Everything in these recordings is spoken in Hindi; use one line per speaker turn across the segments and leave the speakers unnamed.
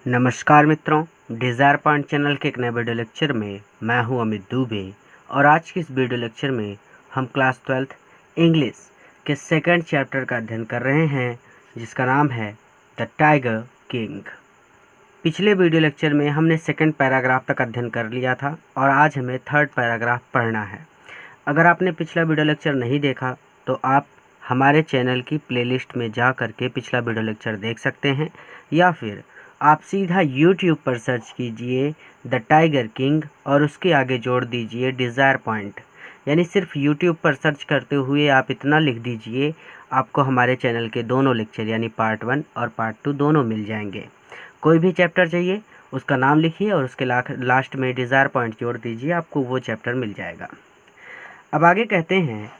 नमस्कार मित्रों, डिज़ायर पॉइंट चैनल के एक नए वीडियो लेक्चर में मैं हूं अमित दुबे। और आज की इस वीडियो लेक्चर में हम क्लास 12th इंग्लिश के सेकंड चैप्टर का अध्ययन कर रहे हैं, जिसका नाम है द टाइगर किंग। पिछले वीडियो लेक्चर में हमने सेकंड पैराग्राफ तक अध्ययन कर लिया था और आज हमें थर्ड पैराग्राफ पढ़ना है। अगर आपने पिछला वीडियो लेक्चर नहीं देखा तो आप हमारे चैनल की प्लेलिस्ट में जा करके पिछला वीडियो लेक्चर देख सकते हैं, या फिर आप सीधा YouTube पर सर्च कीजिए द टाइगर किंग और उसके आगे जोड़ दीजिए डिज़ायर पॉइंट। यानी सिर्फ YouTube पर सर्च करते हुए आप इतना लिख दीजिए, आपको हमारे चैनल के दोनों लेक्चर यानी पार्ट 1 और पार्ट 2 दोनों मिल जाएंगे। कोई भी चैप्टर चाहिए उसका नाम लिखिए और उसके लास्ट में डिज़ायर पॉइंट जोड़ दीजिए, आपको वो चैप्टर मिल जाएगा। अब आगे कहते हैं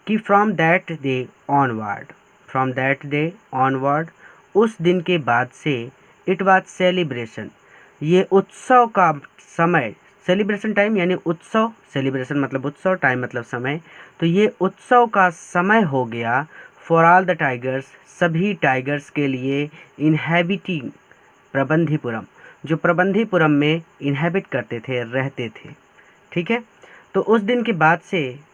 कि फ्रॉम दैट डे ऑनवर्ड, उस दिन के बाद से, इट वाज सेलिब्रेशन, ये उत्सव का समय, सेलिब्रेशन टाइम यानी उत्सव, सेलिब्रेशन मतलब उत्सव, टाइम मतलब समय, तो ये उत्सव का समय हो गया फॉर ऑल द टाइगर्स, सभी टाइगर्स के लिए, इनहैबिटिंग प्रबंधीपुरम, जो प्रबंधीपुरम में इनहैबिट करते थे, रहते थे। ठीक है, तो उस दिन के बाद से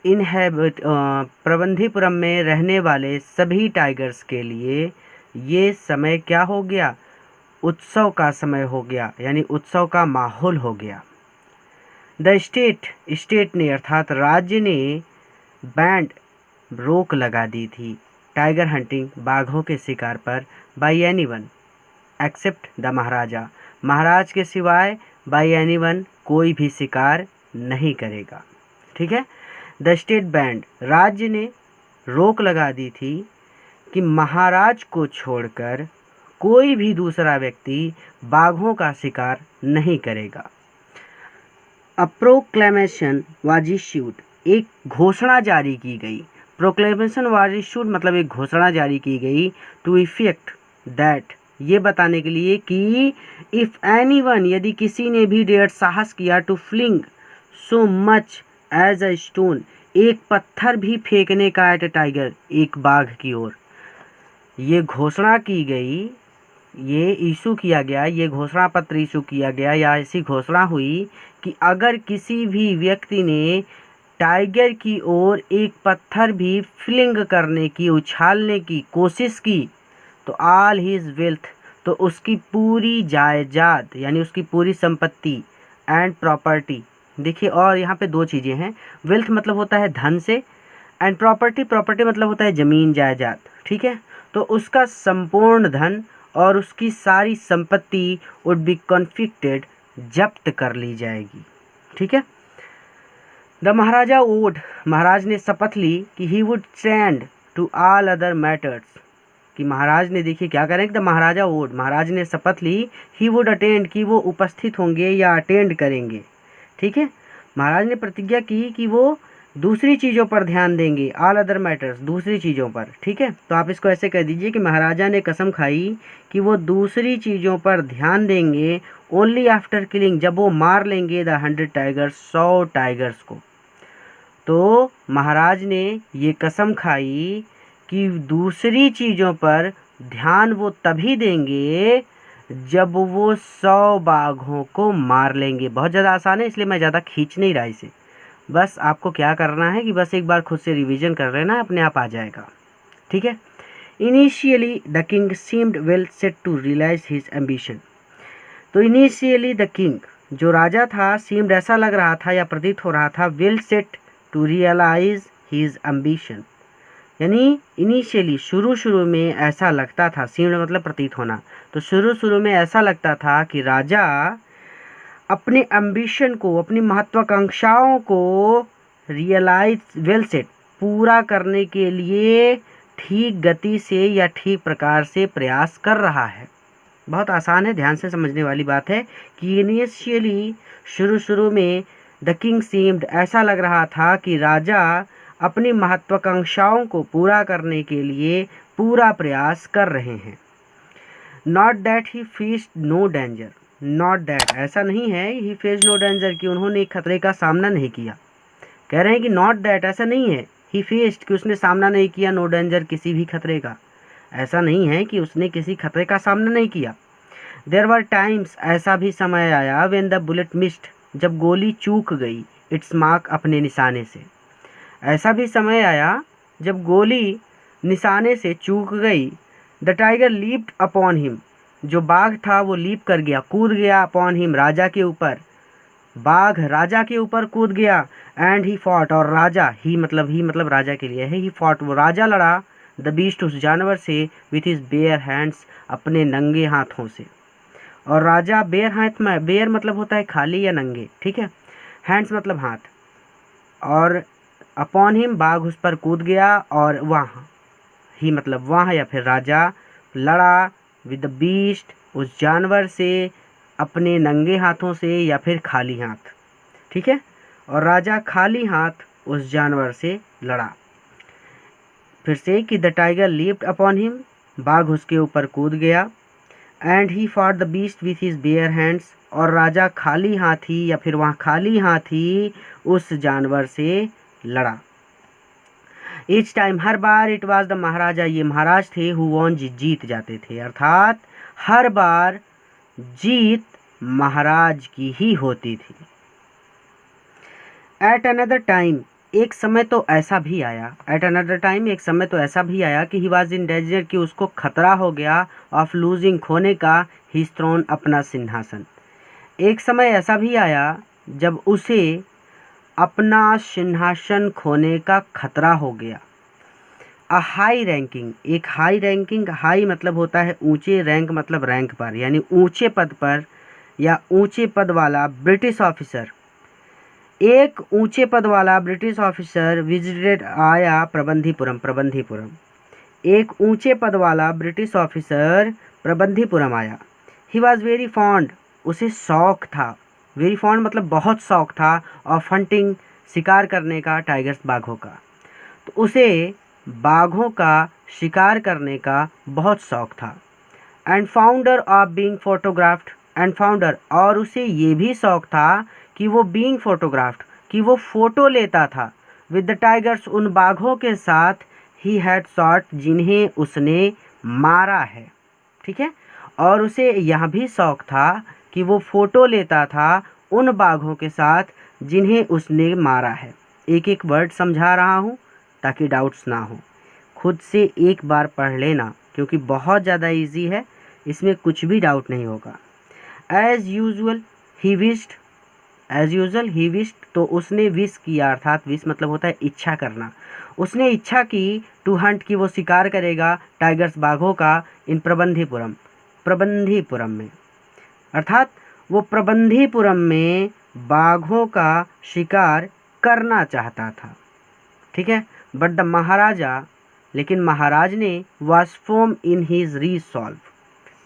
प्रबंधीपुरम में रहने वाले सभी टाइगर्स के लिए ये समय क्या हो गया, उत्सव का समय हो गया, यानी उत्सव का माहौल हो गया। द स्टेट ने अर्थात राज्य ने बैंड रोक लगा दी थी टाइगर हंटिंग, बाघों के शिकार पर, bye anyone accept the maharaja, महाराज के सिवाय बाय एनीवन कोई भी शिकार नहीं करेगा। ठीक है, द स्टेट बैंड, राज्य ने रोक लगा दी थी कि महाराज को छोड़कर कोई भी दूसरा व्यक्ति बाघों का शिकार नहीं करेगा। अ प्रोक्लेमेशन वाज इश्यूड, एक घोषणा जारी की गई। प्रोक्लेमेशन वाज इश्यूड मतलब एक घोषणा जारी की गई, टू इफेक्ट दैट, ये बताने के लिए कि इफ़ एनीवन, यदि किसी ने भी डेयर साहस किया, to fling so much as a stone, एक पत्थर भी फेंकने का एट टाइगर, एक बाघ की ओर, ये घोषणा की गई, ये इशू किया गया, ये घोषणा पत्र इशू किया गया या ऐसी घोषणा हुई कि अगर किसी भी व्यक्ति ने टाइगर की ओर एक पत्थर भी फ्लिंग करने की, उछालने की कोशिश की, तो ऑल हिज वेल्थ, तो उसकी पूरी जायदाद यानी उसकी पूरी संपत्ति, एंड प्रॉपर्टी, देखिए, और यहाँ पे दो चीज़ें हैं, वेल्थ मतलब होता है धन से, एंड प्रॉपर्टी मतलब होता है ज़मीन जायदाद। ठीक है, तो उसका संपूर्ण धन और उसकी सारी संपत्ति वुड बी कॉन्फिस्केटेड, जब्त कर ली जाएगी। ठीक है, द महाराजा वुड, महाराज ने शपथ ली कि he would stand to all other matters, कि महाराज ने, देखिए क्या करें, द महाराजा वुड, महाराज ने शपथ ली, ही वुड अटेंड, कि वो उपस्थित होंगे या अटेंड करेंगे। ठीक है, महाराज ने प्रतिज्ञा की कि वो दूसरी चीज़ों पर ध्यान देंगे, ऑल अदर मैटर्स, दूसरी चीज़ों पर। ठीक है, तो आप इसको ऐसे कह दीजिए कि महाराजा ने कसम खाई कि वो दूसरी चीज़ों पर ध्यान देंगे, ओनली आफ्टर किलिंग, जब वो मार लेंगे द 100 टाइगर्स, 100 टाइगर्स को। तो महाराज ने ये कसम खाई कि दूसरी चीज़ों पर ध्यान वो तभी देंगे जब वो 100 बाघों को मार लेंगे। बहुत ज़्यादा आसान है, इसलिए मैं ज़्यादा खींच नहीं रहा इसे, बस आपको क्या करना है कि बस एक बार खुद से रिवीजन कर लेना, अपने आप आ जाएगा। ठीक है, initially the king seemed well set to realise his ambition, तो इनिशियली द किंग, जो राजा था, सीम्ड ऐसा लग रहा था या प्रतीत हो रहा था, well set to realise his ambition, यानी इनिशियली शुरू में ऐसा लगता था, सीम्ड मतलब प्रतीत होना, तो शुरू में ऐसा लगता था कि राजा अपने एम्बिशन को, अपनी महत्वाकांक्षाओं को रियलाइज, वेल सेट, पूरा करने के लिए ठीक गति से या ठीक प्रकार से प्रयास कर रहा है। बहुत आसान है, ध्यान से समझने वाली बात है कि इनिशियली शुरू में द किंग सीम्ड, ऐसा लग रहा था कि राजा अपनी महत्वाकांक्षाओं को पूरा करने के लिए पूरा प्रयास कर रहे हैं। Not that he faced no danger, not that ऐसा नहीं है, ही फेस्ड नो डेंजर कि उन्होंने खतरे का सामना नहीं किया। कह रहे हैं कि नॉट दैट ऐसा नहीं है, ही फेस्ड कि उसने सामना नहीं किया, नो डेंजर किसी भी खतरे का, ऐसा नहीं है कि उसने किसी खतरे का सामना नहीं किया। देयर वर टाइम्स, ऐसा भी समय आया, व्हेन द बुलेट मिस्ड, जब गोली चूक गई, इट्स मार्क, अपने निशाने से। ऐसा भी समय आया जब गोली निशाने से चूक गई। The tiger leaped upon him, जो बाघ था वो लीप कर गया, कूद गया, अपॉन हिम, राजा के ऊपर, बाघ राजा के ऊपर कूद गया। एंड ही फॉट, और राजा, ही मतलब राजा के लिए है, ही फॉट, वो राजा लड़ा, द बीस्ट, उस जानवर से, विथ हिज बेयर हैंड्स, अपने नंगे हाथों से। और राजा बेयर हाथ में, बेयर मतलब होता है खाली या नंगे, ठीक है, हैंड्स मतलब हाथ, और अपॉन हिम, बाघ उस पर कूद गया, और वहाँ, ही मतलब वहाँ या फिर राजा लड़ा, विद द बीस्ट, उस जानवर से, अपने नंगे हाथों से या फिर खाली हाथ, ठीक है, और राजा खाली हाथ उस जानवर से लड़ा। फिर से कि the tiger leaped upon him, बाघ उसके ऊपर कूद गया। And he fought the beast with his bare hands, और राजा खाली हाथी या फिर वहाँ खाली हाथी उस जानवर से लड़ा। ईच टाइम, हर बार, इट वाज द महाराजा, ये महाराज थे, हु वॉन, जीत जाते थे, अर्थात हर बार जीत महाराज की ही होती थी। एट अनदर टाइम, एक समय तो ऐसा भी आया, एट अनदर टाइम, एक समय तो ऐसा भी आया कि ही वॉज इन डेंजर, कि उसको खतरा हो गया, ऑफ लूजिंग, खोने का, हिज थ्रोन, अपना सिंहासन। एक समय ऐसा भी आया जब उसे अपना सिंहासन खोने का खतरा हो गया। अ हाई रैंकिंग, एक हाई रैंकिंग, हाई मतलब होता है ऊंचे, रैंक मतलब रैंक पर, यानी ऊंचे पद पर या ऊंचे पद वाला ब्रिटिश ऑफिसर, एक ऊंचे पद वाला ब्रिटिश ऑफिसर विजिटेड, आया, प्रबंधीपुरम, एक ऊंचे पद वाला ब्रिटिश ऑफिसर प्रबंधीपुरम आया। ही वॉज वेरी फॉन्ड, उसे शौक था, वेरी फॉन्ड मतलब बहुत शौक था, ऑफ हंटिंग, शिकार करने का, टाइगर्स, बाघों का, तो उसे बाघों का शिकार करने का बहुत शौक था। And founder of being photographed, and founder, और उसे ये भी शौक था कि वो बीइंग फोटोग्राफ्ड, कि वो फोटो लेता था, विद द टाइगर्स, उन बाघों के साथ, ही हैड शॉट, जिन्हें उसने मारा है, ठीक है, और उसे यह भी शौक था कि वो फोटो लेता था उन बाघों के साथ जिन्हें उसने मारा है। एक एक वर्ड समझा रहा हूँ ताकि डाउट्स ना हो, खुद से एक बार पढ़ लेना क्योंकि बहुत ज़्यादा इजी है, इसमें कुछ भी डाउट नहीं होगा। As usual he wished, as usual he wished, तो उसने विश किया, अर्थात विश मतलब होता है इच्छा करना, उसने इच्छा की, टू हंट, की वो शिकार करेगा, टाइगर्स, बाघों का, इन प्रबंधीपुरम में, अर्थात वो प्रबंधीपुरम में बाघों का शिकार करना चाहता था, ठीक है। बट द महाराजा, लेकिन महाराज ने, was firm in his resolve,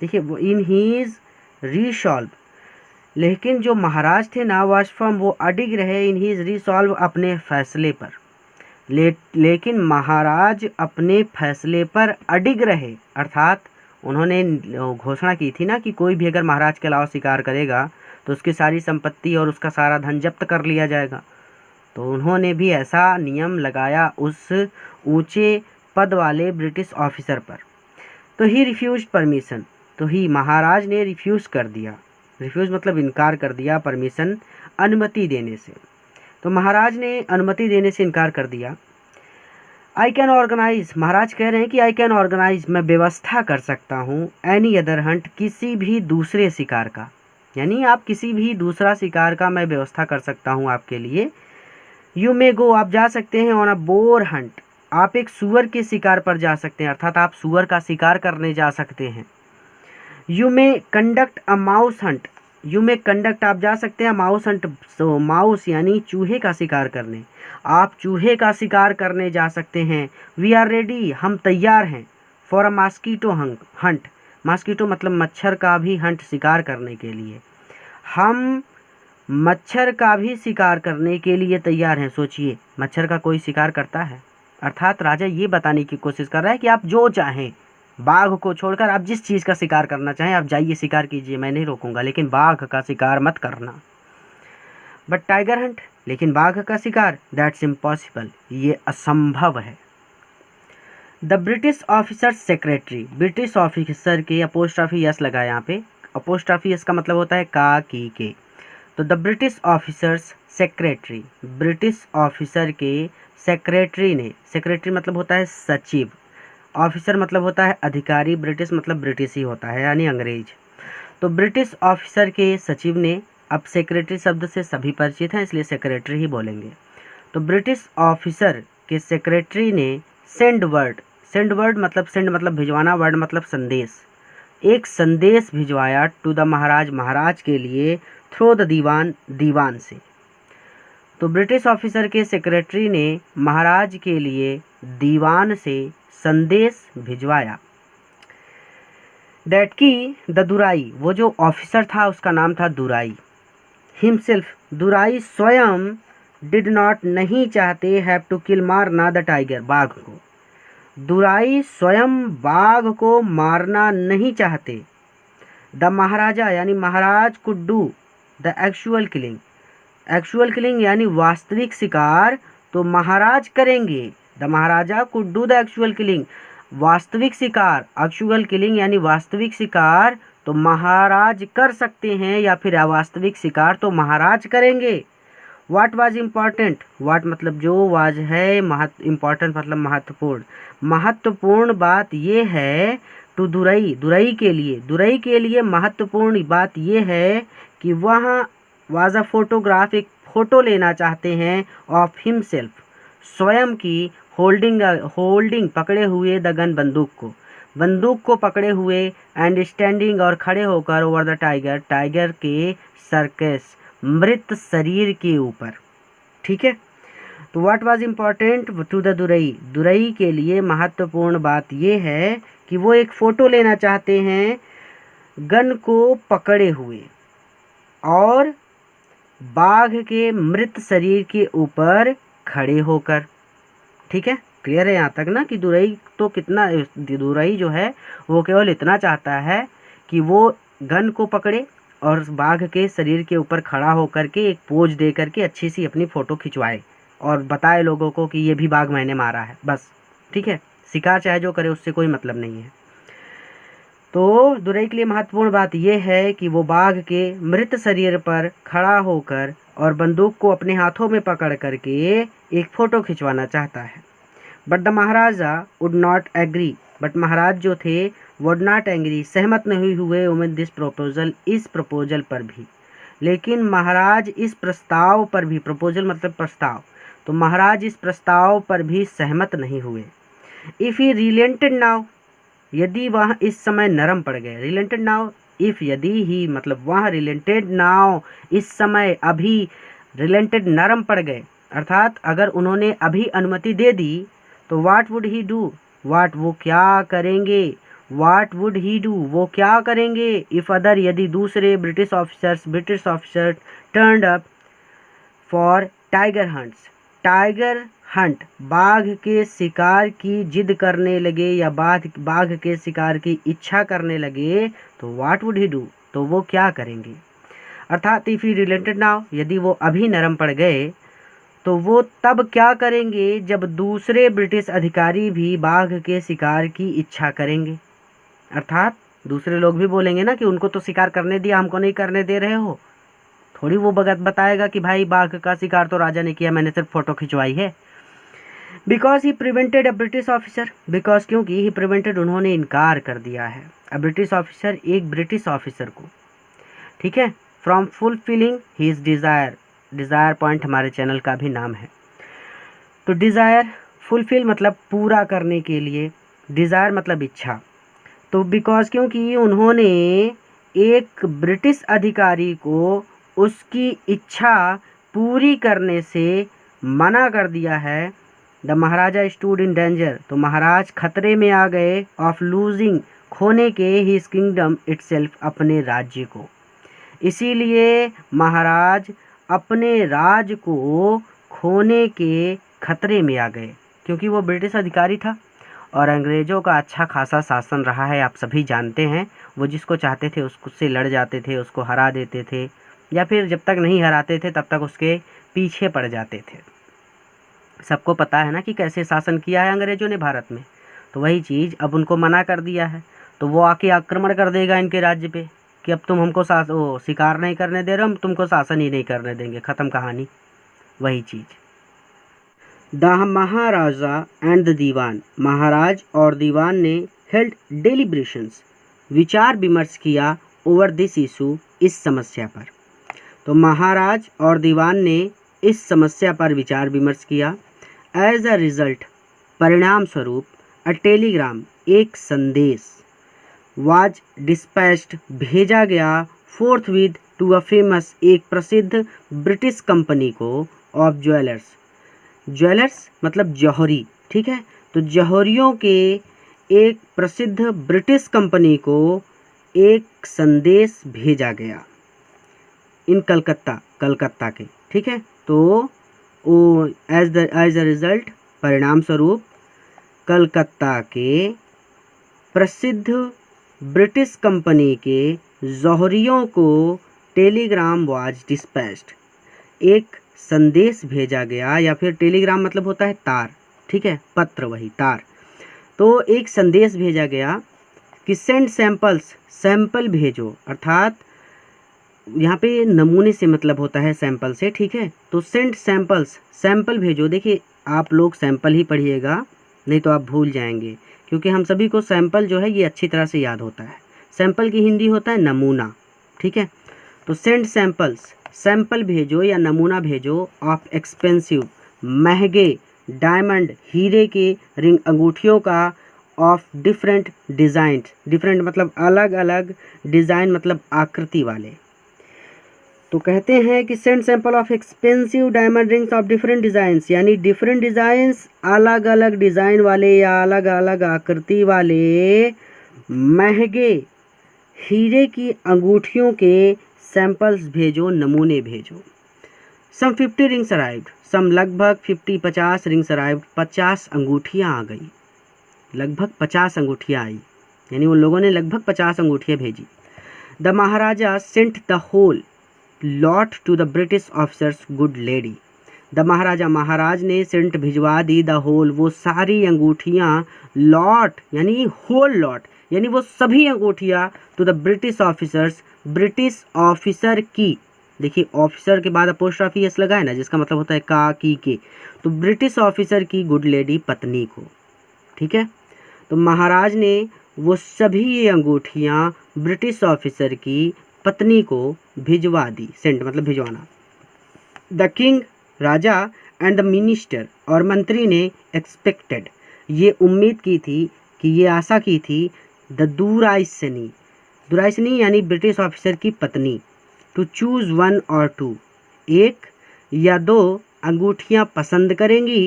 देखिए वो इन हीज रिसॉल्व, लेकिन जो महाराज थे ना, वॉज फर्म, वो अडिग रहे, इन हीज रिसॉल्व, अपने फैसले पर, लेकिन महाराज अपने फैसले पर अडिग रहे, अर्थात उन्होंने घोषणा की थी ना कि कोई भी अगर महाराज के अलावा शिकार करेगा तो उसकी सारी संपत्ति और उसका सारा धन जब्त कर लिया जाएगा, तो उन्होंने भी ऐसा नियम लगाया उस ऊंचे पद वाले ब्रिटिश ऑफिसर पर। तो ही रिफ्यूज परमिशन, तो ही महाराज ने रिफ्यूज़ कर दिया, रिफ्यूज़ मतलब इनकार कर दिया, परमिशन अनुमति देने से, तो महाराज ने अनुमति देने से इनकार कर दिया। आई कैन ऑर्गेनाइज, महाराज कह रहे हैं कि आई कैन ऑर्गेनाइज, मैं व्यवस्था कर सकता हूँ, एनी अदर हंट, किसी भी दूसरे शिकार का, यानी आप किसी भी दूसरा शिकार का मैं व्यवस्था कर सकता हूँ आपके लिए। यू मे गो, आप जा सकते हैं, ऑन अ बोर हंट, आप एक सूअर के शिकार पर जा सकते हैं, अर्थात आप सूअर का शिकार करने जा सकते हैं। You may conduct a mouse Hunt, you may conduct, आप जा सकते हैं, माउस हंट, सो माउस यानी चूहे का शिकार करने, आप चूहे का शिकार करने जा सकते हैं। वी आर रेडी, हम तैयार हैं, for a mosquito Hunt, mosquito मतलब मच्छर का भी हंट, शिकार करने के लिए, हम मच्छर का भी शिकार करने के लिए तैयार हैं। सोचिए मच्छर का कोई शिकार करता है, अर्थात राजा ये बताने की कोशिश कर रहा है कि आप जो चाहें, बाघ को छोड़कर आप जिस चीज़ का शिकार करना चाहें आप जाइए, शिकार कीजिए, मैं नहीं रोकूंगा, लेकिन बाघ का शिकार मत करना। बट टाइगर हंट, लेकिन बाघ का शिकार, दैट्स इम्पॉसिबल, ये असंभव है। The British officer secretary, British officer के, अपोस्ट्रोफी यस लगा यहाँ पे, अपोस्ट्रोफी यस का मतलब होता है का की के। तो the British officers secretary, British officer के सेक्रेटरी ने, सेक्रेटरी मतलब होता है सचिव, ऑफिसर मतलब होता है अधिकारी, ब्रिटिश मतलब ब्रिटिश ही होता है यानी अंग्रेज। तो ब्रिटिश ऑफिसर के सचिव ने, अब सेक्रेटरी शब्द से सभी परिचित हैं इसलिए सेक्रेटरी ही बोलेंगे। तो ब्रिटिश ऑफिसर के सेक्रेटरी ने सेंड वर्ड, सेंड वर्ड मतलब सेंड मतलब भिजवाना, वर्ड मतलब संदेश, एक संदेश भिजवाया टू द महाराज, महाराज के लिए, थ्रो द दीवान, दीवान से। तो ब्रिटिश ऑफिसर के सेक्रेटरी ने महाराज के लिए दीवान से संदेश भिजवाया। दैट की द दुराई, वो जो ऑफिसर था उसका नाम था दुराई, हिमसेल्फ, दुराई स्वयं, डिड नॉट नहीं चाहते, हैव टू किल, मारना, द टाइगर, बाघ को, दुराई स्वयं बाघ को मारना नहीं चाहते। द महाराजा यानी महाराज could do the actual killing, actual killing यानी वास्तविक शिकार तो महाराज करेंगे। The maharaja could do the actual killing, वास्तविक शिकार, एक्चुअल किलिंग यानी वास्तविक शिकार तो महाराज कर सकते हैं या फिर अवास्तविक शिकार तो महाराज करेंगे। वाट वाज इम्पॉर्टेंट, वाट मतलब जो, वाज है, इम्पॉर्टेंट मतलब महत्वपूर्ण, महत्वपूर्ण बात ये है टू दुरई, दुरई के लिए, दुरई के लिए महत्वपूर्ण बात ये है कि वह वाज अ फोटोग्राफ, एक फ़ोटो लेना चाहते हैं ऑफ हिमसेल्फ, स्वयं की, होल्डिंग पकड़े हुए, द गन बंदूक को, बंदूक को पकड़े हुए, एंड स्टैंडिंग और खड़े होकर, ओवर द टाइगर, टाइगर के सर्कस, मृत शरीर के ऊपर। ठीक है। तो what was important to the Durai, Durai के लिए महत्वपूर्ण बात ये है कि वो एक फ़ोटो लेना चाहते हैं गन को पकड़े हुए और बाघ के मृत शरीर के ऊपर खड़े होकर। ठीक है, क्लियर है यहाँ तक ना कि दुरई तो कितना, दुरई जो है वो केवल इतना चाहता है कि वो गन को पकड़े और बाघ के शरीर के ऊपर खड़ा होकर के एक पोज दे करके अच्छी सी अपनी फ़ोटो खिंचवाए और बताए लोगों को कि ये भी बाघ मैंने मारा है, बस। ठीक है, शिकार चाहे जो करे उससे कोई मतलब नहीं है। तो दुरई के लिए महत्वपूर्ण बात यह है कि वो बाघ के मृत शरीर पर खड़ा होकर और बंदूक को अपने हाथों में पकड़ करके एक फ़ोटो खिंचवाना चाहता है। But the maharaja would not agree, but महाराज जो थे वुड नॉट एग्री, सहमत नहीं हुए विद दिस प्रपोजल, इस प्रपोजल पर भी। लेकिन महाराज इस प्रस्ताव पर भी, प्रपोजल मतलब प्रस्ताव, तो महाराज इस प्रस्ताव पर भी सहमत नहीं हुए। इफ़ ही रिलेंटेड नाउ, यदि वह इस समय नरम पड़ गए, रिलेंटेड नाउ, इफ़ यदि ही मतलब वह, रिलेंटेड नाउ इस समय, अभी, रिलेंटेड नरम पड़ गए, अर्थात अगर उन्होंने अभी अनुमति दे दी तो what would he do, what वो क्या करेंगे, व्हाट वुड ही डू वो क्या करेंगे, इफ़ अदर यदि दूसरे British officer turned up for tiger hunts, tiger Hunt बाघ के शिकार की जिद करने लगे या बाघ के शिकार की इच्छा करने लगे तो व्हाट वुड ही डू तो वो क्या करेंगे। अर्थात इफ़ ही रिलेटेड नाउ, यदि वो अभी नरम पड़ गए तो वो तब क्या करेंगे जब दूसरे ब्रिटिश अधिकारी भी बाघ के शिकार की इच्छा करेंगे। अर्थात दूसरे लोग भी बोलेंगे ना कि उनको तो शिकार करने दिया, हमको नहीं करने दे रहे हो, थोड़ी वो बताएगा कि भाई बाघ का शिकार तो राजा ने किया, मैंने सिर्फ फ़ोटो खिंचवाई है। Because he prevented a British officer, because क्योंकि ही प्रिवेंटेड उन्होंने इनकार कर दिया है, अ ब्रिटिश ऑफिसर एक ब्रिटिश ऑफिसर को, ठीक है, from fulfilling his desire, desire point हमारे चैनल का भी नाम है। तो डिज़ायर, फुलफिल मतलब पूरा करने के लिए, डिज़ायर मतलब इच्छा। तो बिकॉज क्योंकि उन्होंने एक ब्रिटिश अधिकारी को उसकी इच्छा पूरी करने से मना कर दिया है, the Maharaja stood in danger, तो महाराज खतरे में आ गए, ऑफ लूजिंग खोने के, हिज किंगडम इटसेल्फ अपने राज्य को, इसीलिए महाराज अपने राज को खोने के खतरे में आ गए, क्योंकि वो ब्रिटिश अधिकारी था और अंग्रेज़ों का अच्छा खासा शासन रहा है, आप सभी जानते हैं। वो जिसको चाहते थे उससे लड़ जाते थे, उसको हरा देते थे, या फिर जब तक नहीं हराते थे तब तक उसके पीछे पड़ जाते थे। सबको पता है ना कि कैसे शासन किया है अंग्रेज़ों ने भारत में। तो वही चीज़ अब उनको मना कर दिया है, तो वो आके आक्रमण कर देगा इनके राज्य पे कि अब तुम हमको शिकार नहीं करने दे रहे, हम तुमको शासन ही नहीं करने देंगे, ख़त्म कहानी। वही चीज़। द महाराजा एंड द दीवान, महाराज और दीवान ने हेल्ड डेलिब्रेशंस, विचार विमर्श किया ओवर दिस इशू, इस समस्या पर। तो महाराज और दीवान ने इस समस्या पर विचार विमर्श किया। एज अ रिजल्ट, परिणाम स्वरूप, अ टेलीग्राम, एक संदेश, वाज डिस्पैच्ड, भेजा गया, फोर्थविथ टू अ फेमस, एक प्रसिद्ध ब्रिटिश कंपनी को, ऑफ ज्वेलर्स, ज्वेलर्स मतलब जौहरी, ठीक है, तो जौहरियों के एक प्रसिद्ध ब्रिटिश कंपनी को एक संदेश भेजा गया, इन कलकत्ता, कलकत्ता के, ठीक है। तो वो एज अ रिजल्ट, परिणाम स्वरूप, कलकत्ता के प्रसिद्ध ब्रिटिश कंपनी के जौहरियों को टेलीग्राम वाज डिस्पैच्ड, एक संदेश भेजा गया, या फिर टेलीग्राम मतलब होता है तार, ठीक है, पत्र, वही तार। तो एक संदेश भेजा गया कि सेंड सैंपल्स, सैंपल भेजो, अर्थात यहाँ पे नमूने से मतलब होता है सैंपल से, ठीक है। तो सेंड सैंपल्स, सैंपल भेजो। देखिए आप लोग सैंपल ही पढ़िएगा, नहीं तो आप भूल जाएंगे, क्योंकि हम सभी को सैंपल जो है ये अच्छी तरह से याद होता है। सैंपल की हिंदी होता है नमूना, ठीक है। तो सेंड सैंपल्स, सैंपल भेजो या नमूना भेजो, ऑफ एक्सपेंसिव, महंगे, डायमंड, हीरे के रिंग, अंगूठियों का, ऑफ डिफरेंट डिज़ाइन, डिफरेंट मतलब अलग अलग, डिज़ाइन मतलब आकृति वाले। तो कहते हैं कि send sample of expensive diamond rings of different designs, यानी डिफरेंट डिज़ाइंस, अलग अलग डिज़ाइन वाले या अलग अलग आकृति वाले महंगे हीरे की अंगूठियों के सैंपल्स भेजो, नमूने भेजो। सम 50 रिंग्स अराइव्ड, सम लगभग 50 रिंग्स अराइव्ड, 50 अंगूठियाँ आ गई, लगभग 50 अंगूठियाँ आई, यानी उन लोगों ने लगभग 50 अंगूठियाँ भेजी। The maharaja sent the whole lot to the British officers, good lady, the maharaja, महाराज ने सेंट भिजवा दी, द होल, वो सारी अंगूठियाँ, लॉट यानी होल लॉट, यानी वो सभी अंगूठियाँ, to the British officers, British officer की, देखिए ऑफिसर के बाद अपोस्ट्रोफी एस लगा है ना, जिसका मतलब होता है का, की, के, तो ब्रिटिश ऑफिसर की, गुड लेडी, पत्नी को, ठीक है। तो महाराज ने वो सभी अंगूठियाँ ब्रिटिश ऑफिसर की पत्नी को भिजवा दी, सेंट मतलब भिजवाना। The king, Raja, and the minister, और मंत्री ने, एक्सपेक्टेड, ये उम्मीद की थी, कि ये आशा की थी, द दुराइसनी, दुराइसनी यानी ब्रिटिश ऑफिसर की पत्नी, टू चूज़ वन और टू, एक या दो अंगूठियाँ पसंद करेंगी,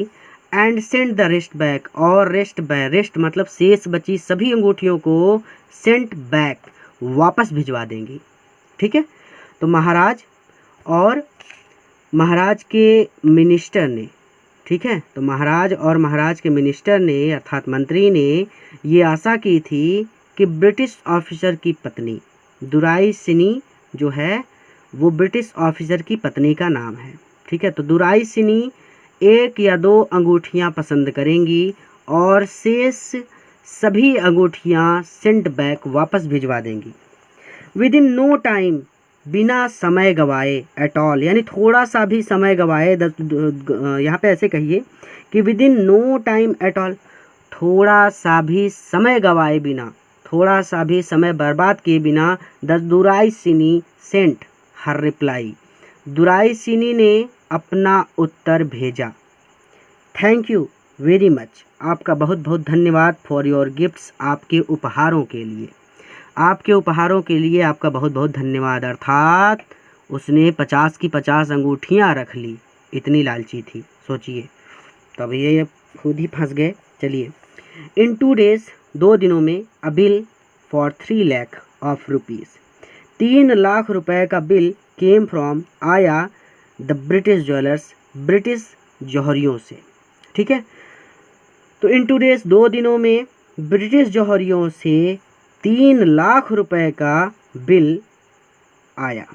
and send the rest back, और रेस्ट मतलब शेष बची सभी अंगूठियों को सेंट बैक, वापस भिजवा देंगी, ठीक है। तो महाराज और महाराज के मिनिस्टर ने, ठीक है, तो महाराज और महाराज के मिनिस्टर ने अर्थात मंत्री ने ये आशा की थी कि ब्रिटिश ऑफिसर की पत्नी, दुराइसिनी जो है वो ब्रिटिश ऑफिसर की पत्नी का नाम है, ठीक है। तो दुराइसिनी एक या दो अंगूठियाँ पसंद करेंगी और शेष सभी अंगूठियाँ सेंट बैक, वापस भिजवा देंगी। विद इन नो टाइम, बिना समय गवाए, एट ऑल यानी थोड़ा सा भी समय गवाए, यहाँ पे ऐसे कहिए कि within no time at all, थोड़ा सा भी समय गवाए बिना, थोड़ा सा भी समय बर्बाद किए बिना, द दुराइसिनी सेंट हर रिप्लाई, दुराइसिनी ने अपना उत्तर भेजा। थैंक यू वेरी मच, आपका बहुत बहुत धन्यवाद, फॉर योर गिफ्ट्स, आपके उपहारों के लिए, आपके उपहारों के लिए आपका बहुत बहुत धन्यवाद। अर्थात उसने 50 की 50 अंगूठियाँ रख ली, इतनी लालची थी, सोचिए। तब ये खुद ही फंस गए। चलिए, इन 2 डेज, 2 दिनों में, अ bill for 3 lakh of rupees, 3 lakh रुपए का बिल केम फ्रॉम, आया, द ब्रिटिश ज्वेलर्स, ब्रिटिश जौहरियों से, ठीक है। तो इन 2 डेज, 2 दिनों में, ब्रिटिश जौहरियों से 3 लाख रुपए का बिल आया।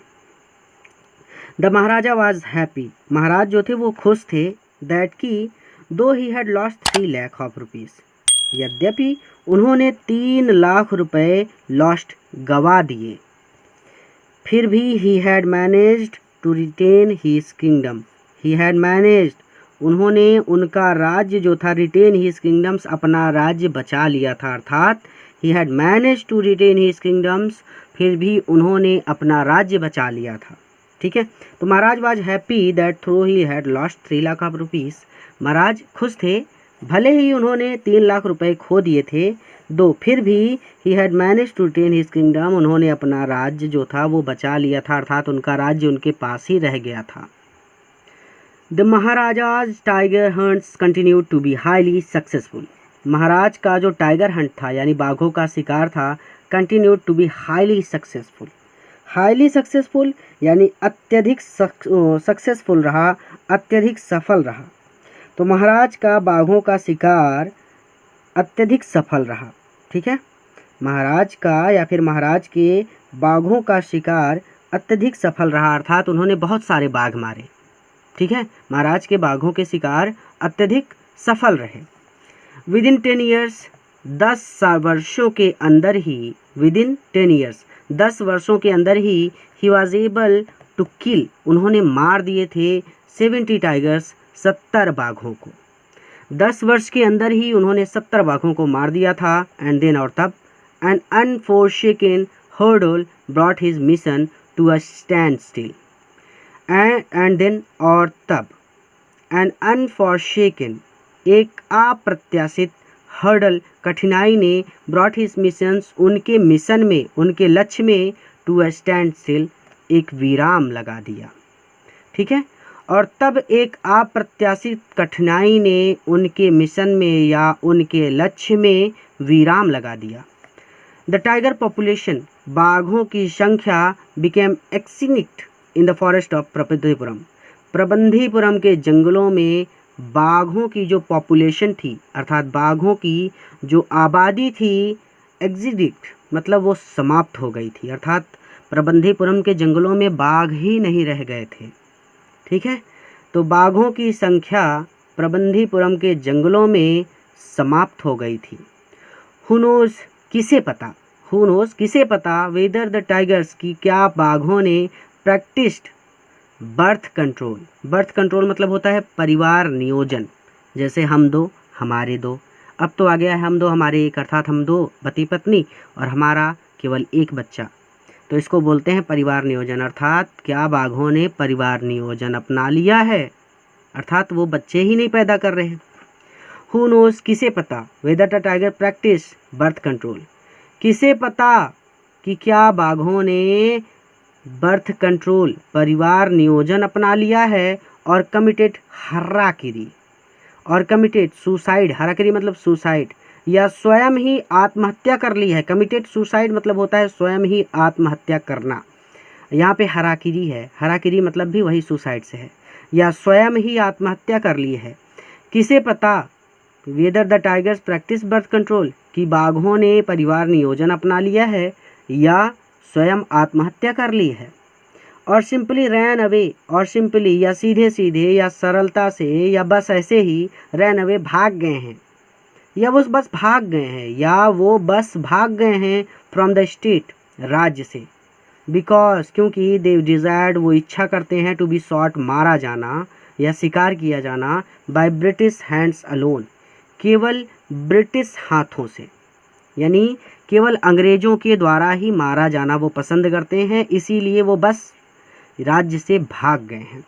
द महाराजा वॉज हैप्पी, महाराज जो थे वो खुश थे, दैट की दो ही had lost 3 lakh of rupees, यद्यपि उन्होंने 3 लाख रुपए लॉस्ट गवा दिए, फिर भी he had managed to retain his kingdom. He had managed, उन्होंने उनका राज्य जो था, रिटेन हिज किंगडम्स, अपना राज्य बचा लिया था, अर्थात he had manage to retain his kingdoms, फिर भी उन्होंने अपना राज्य बचा लिया था। ठीक है, तो Maharaj was happy that though he had lost 3 lakh of rupees. महाराज खुश थे, भले ही उन्होंने 3 लाख रुपए खो दिए थे, दो फिर भी he had manage to retain his kingdom, उन्होंने अपना राज्य जो था वो बचा लिया था, अर्थात उनका राज्य उनके पास ही रह गया था। The maharaja's tiger hunts continued to be highly successful. महाराज का जो टाइगर हंट था यानी बाघों का शिकार था, continued to be highly successful. Highly successful यानी अत्यधिक सक्सेसफुल रहा, अत्यधिक सफल रहा। तो महाराज का बाघों का शिकार अत्यधिक सफल रहा। ठीक है, महाराज का या फिर महाराज के बाघों का शिकार अत्यधिक सफल रहा, अर्थात उन्होंने बहुत सारे बाघ मारे। ठीक है, महाराज के बाघों के शिकार अत्यधिक सफल रहे। विदिन 10 ईयर्स, 10 वर्षों के अंदर ही, विदिन 10 ईयर्स, 10 वर्षों के अंदर ही ही वॉज एबल टू किल, उन्होंने मार दिए थे 70 टाइगर्स, 70 बाघों को। 10 वर्ष के अंदर ही उन्होंने 70 बाघों को मार दिया था। एंड देन, और तब, an unforeseen hurdle brought his mission to a standstill. And then, और तब, एन अनफोरशेकन, एक अप्रत्याशित, हर्डल, कठिनाई ने, ब्रॉट हिज मिशंस, उनके मिशन में, उनके लक्ष्य में, टू अ स्टैंड स्टिल, एक विराम लगा दिया। ठीक है, और तब एक अप्रत्याशित कठिनाई ने उनके मिशन में या उनके लक्ष्य में विराम लगा दिया। द टाइगर पॉपुलेशन, बाघों की संख्या, became extinct in the forest of Prabandhipuram. Prabandhipuram के जंगलों में बाघों की जो पॉपुलेशन थी, अर्थात बाघों की जो आबादी थी, एक्सिडिक्ट मतलब वो समाप्त हो गई थी, अर्थात प्रबंधीपुरम के जंगलों में बाघ ही नहीं रह गए थे। ठीक है, तो बाघों की संख्या प्रबंधीपुरम के जंगलों में समाप्त हो गई थी। हु नोज, किसे पता, हु नोज, किसे पता, वेदर द टाइगर्स, की क्या बाघों ने practised birth control. Birth control मतलब होता है परिवार नियोजन, जैसे हम दो हमारे दो, अब तो आ गया है हम दो हमारे एक, अर्थात हम दो पति पत्नी और हमारा केवल एक बच्चा, तो इसको बोलते हैं परिवार नियोजन। अर्थात क्या बाघों ने परिवार नियोजन अपना लिया है, अर्थात वो बच्चे ही नहीं पैदा कर रहे हैं। हु नोज, किसे पता, whether the tiger practice birth control, किसे पता कि क्या बाघों ने बर्थ कंट्रोल, परिवार नियोजन अपना लिया है, और कमिटेड हराकिरी, और कमिटेड सुसाइड, हराकिरी मतलब सुसाइड, या स्वयं ही आत्महत्या कर ली है। कमिटेड सुसाइड मतलब होता है स्वयं ही आत्महत्या करना, यहाँ पे हराकिरी है, हराकिरी मतलब भी वही सुसाइड से है, या स्वयं ही आत्महत्या कर ली है। किसे पता, whether the tigers practice birth control, कि बाघों ने परिवार नियोजन अपना लिया है या स्वयं आत्महत्या कर ली है। और सिंपली रैन अवे, और सिंपली या सीधे सीधे या सरलता से या बस ऐसे ही, रैन अवे भाग गए हैं, या वो बस भाग गए हैं, या वो बस भाग गए हैं फ्रॉम द स्टेट, राज्य से। बिकॉज, क्योंकि दे डिजायर्ड, वो इच्छा करते हैं, टू बी शॉट, मारा जाना या शिकार किया जाना, बाय ब्रिटिश हैंड्स अलोन, केवल ब्रिटिश हाथों से, यानी केवल अंग्रेजों के द्वारा ही मारा जाना वो पसंद करते हैं, इसीलिए वो बस राज्य से भाग गए हैं।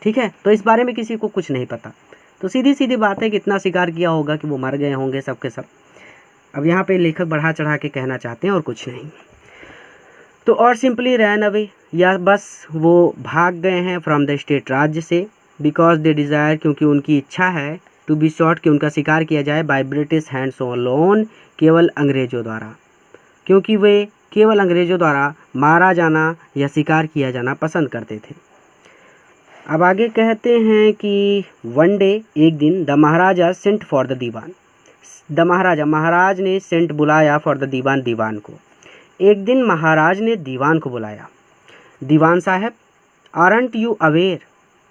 ठीक है, तो इस बारे में किसी को कुछ नहीं पता, तो सीधी सीधी बात है कि इतना शिकार किया होगा कि वो मर गए होंगे सब के सब। अब यहाँ पे लेखक बढ़ा चढ़ा के कहना चाहते हैं और कुछ नहीं। तो और सिंपली रैन अवे, या बस वो भाग गए हैं फ्रॉम द स्टेट, राज्य से, बिकॉज दे डिज़ायर, क्योंकि उनकी इच्छा है, टू बी शॉट, कि उनका शिकार किया जाए, बाय ब्रिटिश हैंड्स अलोन, केवल अंग्रेजों द्वारा, क्योंकि वे केवल अंग्रेजों द्वारा मारा जाना या शिकार किया जाना पसंद करते थे। अब आगे कहते हैं कि वन डे, एक दिन, the maharaja sent for the dewan, the maharaja, महाराज ने सेंट बुलाया, फॉर द दीवान, दीवान को। एक दिन महाराज ने दीवान को बुलाया। दीवान साहब, आरंट यू अवेयर,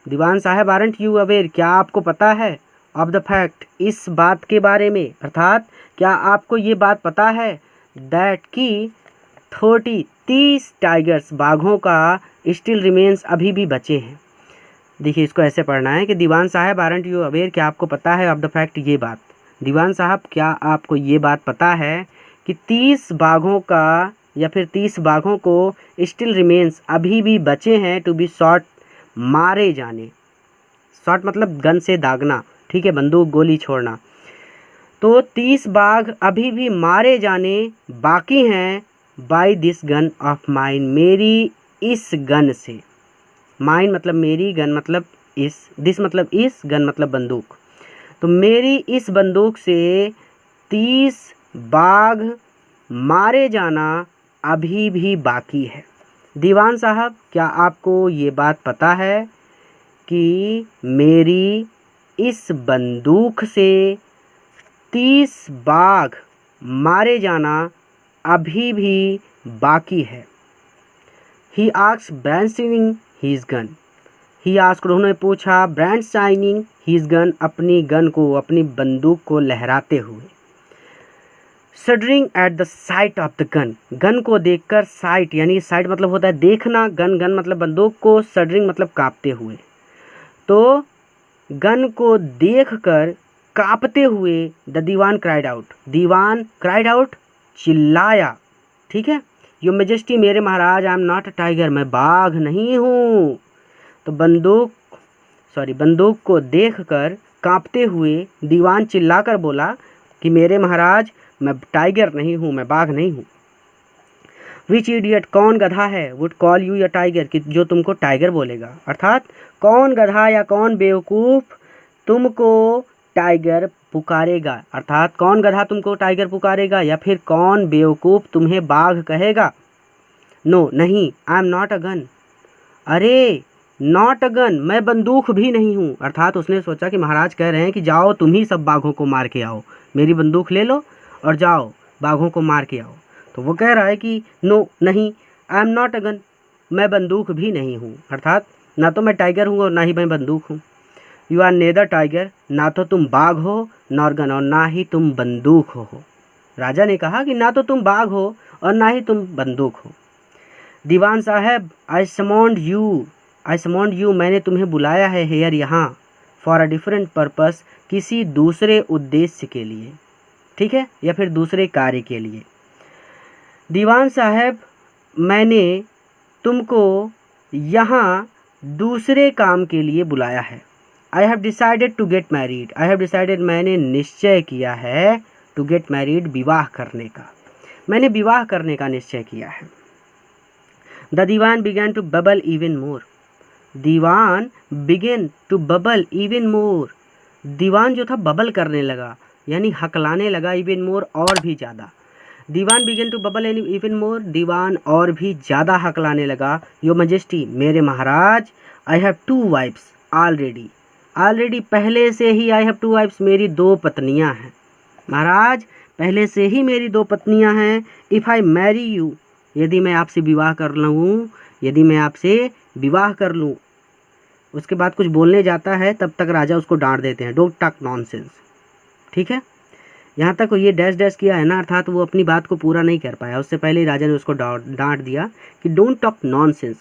दीवान साहब आरंट यू अवेयर, क्या आपको पता है, ऑफ द फैक्ट, इस बात के बारे में, अर्थात क्या आपको ये बात पता है दैट कि 30 टाइगर्स बाघों का स्टिल रिमेन्स अभी भी बचे हैं। देखिए इसको ऐसे पढ़ना है कि दीवान साहब आरंट यू अवेयर, क्या आपको पता है ऑफ द फैक्ट, ये बात, दीवान साहब क्या आपको ये बात पता है कि 30 बाघों का या फिर 30 बाघों को स्टिल रिमेन्स अभी भी बचे हैं टू बी शॉट, मारे जाने। शॉट मतलब गन से दागना, ठीक है, बंदूक गोली छोड़ना। तो 30 बाघ अभी भी मारे जाने बाकी हैं by this gun of mine, मेरी इस गन से। माइन मतलब मेरी, गन मतलब इस, दिस मतलब इस, गन मतलब बंदूक। तो मेरी इस बंदूक से 30 बाघ मारे जाना अभी भी बाकी है। दीवान साहब क्या आपको ये बात पता है कि मेरी इस बंदूक से 30 बाघ मारे जाना अभी भी बाकी है। He asked brandishing his gun, he asked उन्होंने पूछा, ब्रांडशाइनिंग हिज गन अपनी गन को, अपनी बंदूक को लहराते हुए। Shuddering at the sight of the gun, gun को देखकर, साइट यानी साइट मतलब होता है देखना, गन गन मतलब बंदूक को, शडरिंग मतलब कांपते हुए। तो गन को देखकर कांपते हुए the dewan cried out, dewan cried out चिल्लाया, ठीक है, योर मेजेस्टी मेरे महाराज, I am not a tiger, मैं बाघ नहीं हूँ। तो बंदूक को देखकर कांपते हुए दीवान चिल्लाकर बोला कि मेरे महाराज मैं टाइगर नहीं हूँ, मैं बाघ नहीं हूँ। विच इडियट, कौन गधा है, वुड कॉल यू या टाइगर, कि जो तुमको टाइगर बोलेगा, अर्थात कौन गधा या कौन बेवकूफ़ तुमको टाइगर पुकारेगा, अर्थात कौन गधा तुमको टाइगर पुकारेगा या फिर कौन बेवकूफ़ तुम्हें बाघ कहेगा। नो नहीं, आई एम नॉट अ गन, अरे नॉट अ गन, मैं बंदूक भी नहीं हूँ। अर्थात उसने सोचा कि महाराज कह रहे हैं कि जाओ तुम ही सब बाघों को मार के आओ, मेरी बंदूक ले लो और जाओ बाघों को मार के आओ। तो वो कह रहा है कि नो नहीं, आई एम नॉट अ गन, मैं बंदूक भी नहीं हूँ, अर्थात ना तो मैं टाइगर हूँ और ना ही मैं बंदूक हूँ। यू आर नेदर टाइगर, ना तो तुम बाघ हो नॉर गन, और ना ही तुम बंदूक हो। राजा ने कहा कि ना तो तुम बाघ हो और ना ही तुम बंदूक हो। दीवान साहब आई समॉन्ड यू, मैंने तुम्हें बुलाया है हेयर यहाँ, फॉर अ डिफरेंट पर्पस, किसी दूसरे उद्देश्य के लिए, ठीक है, या फिर दूसरे कार्य के लिए। दीवान साहब मैंने तुमको यहाँ दूसरे काम के लिए बुलाया है। I have decided to get married, I have decided मैंने निश्चय किया है, टू गेट मैरिड विवाह करने का, मैंने विवाह करने का निश्चय किया है। The dewan began to babble even more, dewan began to babble even more, दीवान जो था बबल करने लगा यानी हकलाने लगा, इवन मोर और भी ज़्यादा। Dewan began to babble even more, दीवान और भी ज़्यादा हकलाने लगा। योर मजेस्टी मेरे महाराज, आई हैव 2 वाइफ्स ऑलरेडी पहले से ही, आई हैव 2 वाइफ्स मेरी 2 पत्नियां हैं। महाराज पहले से ही मेरी 2 पत्नियां हैं। इफ़ आई मैरी यू, यदि मैं आपसे विवाह कर लूँ, यदि मैं आपसे विवाह कर लूँ। उसके बाद कुछ बोलने जाता है तब तक राजा उसको डांट देते हैं, डोंट टॉक नॉनसेंस, ठीक है। यहाँ तक ये डैश डैश किया है ना, अर्थात वो अपनी बात को पूरा नहीं कर पाया, उससे पहले ही राजा ने उसको डांट दिया कि डोंट टॉक नॉनसेंस,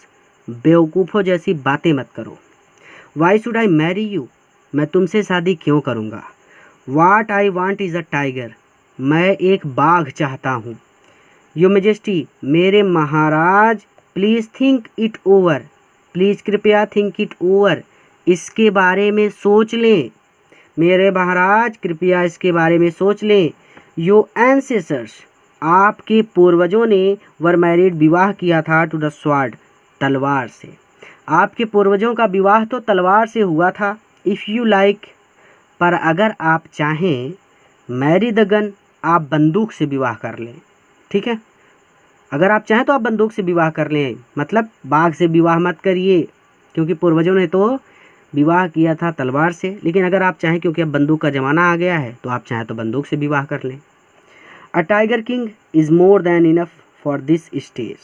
बेवकूफ़ों जैसी बातें मत करो। Why should I marry you, मैं तुमसे शादी क्यों करूँगा। What I want is a tiger, मैं एक बाघ चाहता हूँ। योर मेजेस्टी मेरे महाराज, please think it over, please कृपया थिंक इट ओवर, इसके बारे में सोच लें। मेरे महाराज कृपया इसके बारे में सोच लें। योर एंसेसर्स, आपके पूर्वजों ने वर मैरिड, विवाह किया था, टू द स्वॉर्ड, तलवार से। आपके पूर्वजों का विवाह तो तलवार से हुआ था। इफ़ यू लाइक, पर अगर आप चाहें, मैरी द गन, आप बंदूक से विवाह कर लें, ठीक है। अगर आप चाहें तो आप बंदूक से विवाह कर लें, मतलब बाघ से विवाह मत करिए, क्योंकि पूर्वजों ने तो विवाह किया था तलवार से। लेकिन अगर आप चाहें, क्योंकि अब बंदूक का ज़माना आ गया है, तो आप चाहें तो बंदूक से विवाह कर लें। A tiger king is more than enough for this stage,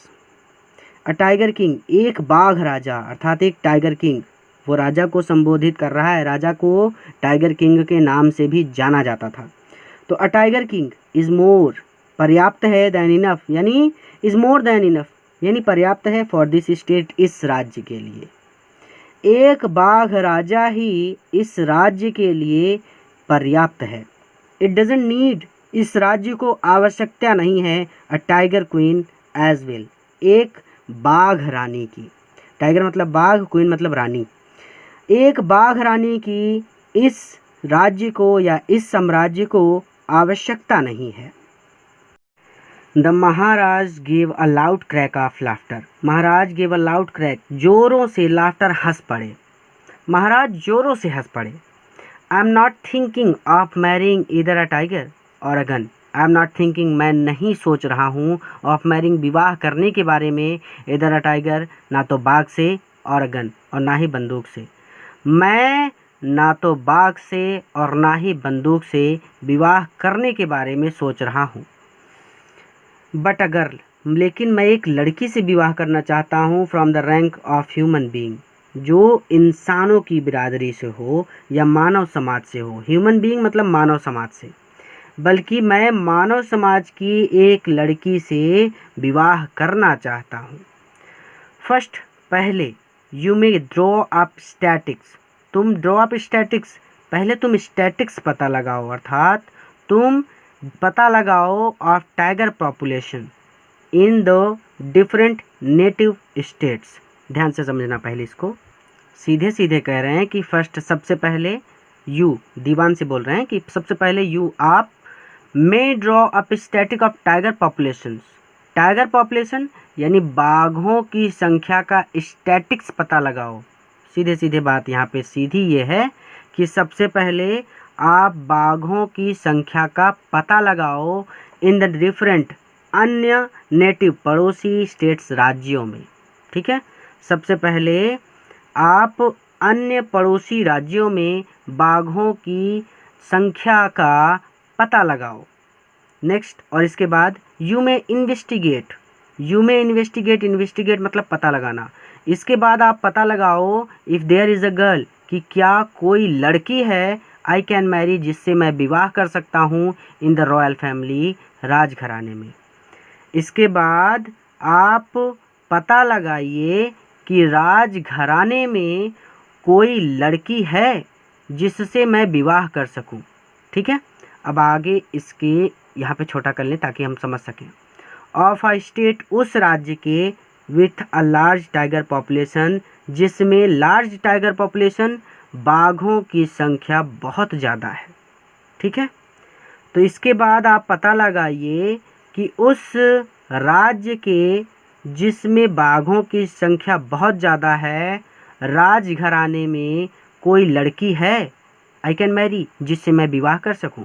a tiger king, एक बाघ राजा, अर्थात एक टाइगर किंग, वो राजा को संबोधित कर रहा है। राजा को टाइगर किंग के नाम से भी जाना जाता था। तो a tiger king is more, पर्याप्त है, देन इनफ यानी इज़ मोर देन इनफ यानी पर्याप्त है फॉर दिस स्टेट, इस राज्य के लिए। एक बाघ राजा ही इस राज्य के लिए पर्याप्त है। इट डजेंट नीड, इस राज्य को आवश्यकता नहीं है a tiger queen as well, एक बाघ रानी की। टाइगर मतलब बाघ, क्वीन मतलब रानी। एक बाघ रानी की इस राज्य को या इस साम्राज्य को आवश्यकता नहीं है। The Maharaj gave a loud crack of laughter, Maharaj gave a loud crack, जोरों से लाफ्टर हंस पड़े, महाराज जोरों से हंस पड़े। आई am not thinking of marrying इधर अ टाइगर और a gun, I am not thinking, मैं नहीं सोच रहा हूँ, ऑफ मैरिंग विवाह करने के बारे में, इधर अ टाइगर ना तो बाघ से, और अ गन और ना ही बंदूक से। मैं ना तो बाघ से और ना ही बंदूक से विवाह करने के बारे में सोच रहा हूँ। बट अ गर्ल, लेकिन मैं एक लड़की से विवाह करना चाहता हूँ, from the rank of human being, जो इंसानों की बिरादरी से हो या मानव समाज से हो। ह्यूमन बीइंग मतलब मानव समाज से, बल्कि मैं मानव समाज की एक लड़की से विवाह करना चाहता हूँ। फर्स्ट, पहले, you may draw up statics, तुम ड्रॉ अप स्टैटिक्स, पहले तुम स्टैटिक्स पता लगाओ, अर्थात तुम पता लगाओ of tiger population in the different native states. ध्यान से समझना, पहले इसको सीधे सीधे कह रहे हैं कि फर्स्ट, सबसे पहले, यू दीवान से बोल रहे हैं कि सबसे पहले यू आप may draw up static of tiger population, tiger population यानी बाघों की संख्या का स्टैटिक्स पता लगाओ। सीधे सीधे बात यहाँ पे सीधी ये है कि सबसे पहले आप बाघों की संख्या का पता लगाओ इन द डिफरेंट अन्य नेटिव पड़ोसी स्टेट्स, राज्यों में। ठीक है, सबसे पहले आप अन्य पड़ोसी राज्यों में बाघों की संख्या का पता लगाओ। नेक्स्ट, और इसके बाद you may investigate, you may investigate, investigate मतलब पता लगाना। इसके बाद आप पता लगाओ if there is a girl, कि क्या कोई लड़की है, आई कैन मैरी, जिससे मैं विवाह कर सकता हूँ, इन द रॉयल फैमिली, राजघराने में। इसके बाद आप पता लगाइए कि राजघराने में कोई लड़की है जिससे मैं विवाह कर सकूं। ठीक है, अब आगे इसके यहाँ पे छोटा कर लें ताकि हम समझ सकें। ऑफ अ स्टेट, उस राज्य के, with a large tiger population, जिसमें लार्ज टाइगर पॉपुलेशन, बाघों की संख्या बहुत ज़्यादा है। ठीक है, तो इसके बाद आप पता लगाइए कि उस राज्य के जिसमें बाघों की संख्या बहुत ज़्यादा है, राजघराने में कोई लड़की है, आई कैन मैरी, जिससे मैं विवाह कर सकूं।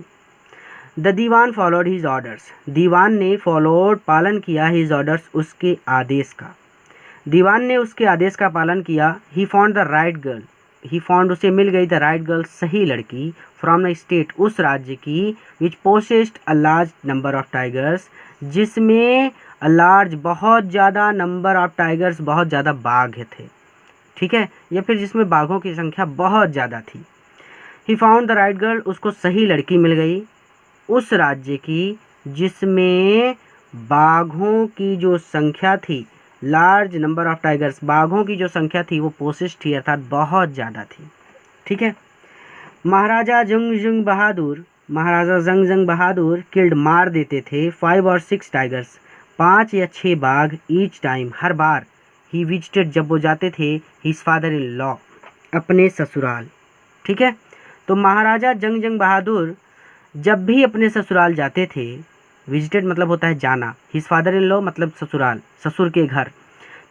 The dewan followed his orders, दीवान ने फॉलोड पालन किया, हिज ऑर्डर्स उसके आदेश का, दीवान ने उसके आदेश का पालन किया। He found the right girl, he found, उसे मिल गई द राइट गर्ल, सही लड़की, फ्रॉम द स्टेट, उस राज्य की, which possessed a large number of tigers, जिसमें अ लार्ज बहुत ज़्यादा नंबर ऑफ टाइगर्स, बहुत ज़्यादा बाघ थे। ठीक है, या फिर जिसमें बाघों की संख्या बहुत ज़्यादा थी। He found the right girl, उसको सही लड़की मिल गई उस राज्य की जिसमें बाघों की जो संख्या थी, लार्ज नंबर ऑफ टाइगर्स, बाघों की जो संख्या थी वो पोसेस्ड थी, अर्थात बहुत ज़्यादा थी। ठीक है, महाराजा जंग बहादुर, महाराजा जंग बहादुर किल्ड, मार देते थे, 5 और 6 टाइगर्स, 5 या 6 बाघ, ईच टाइम, हर बार, ही विजिटेड, जब वो जाते थे, हिज फादर इन लॉ, अपने ससुराल। ठीक है, तो महाराजा जंग बहादुर जब भी अपने ससुराल जाते थे, विजिटेड मतलब होता है जाना, हिज फादर इन लॉ मतलब ससुराल, ससुर के घर,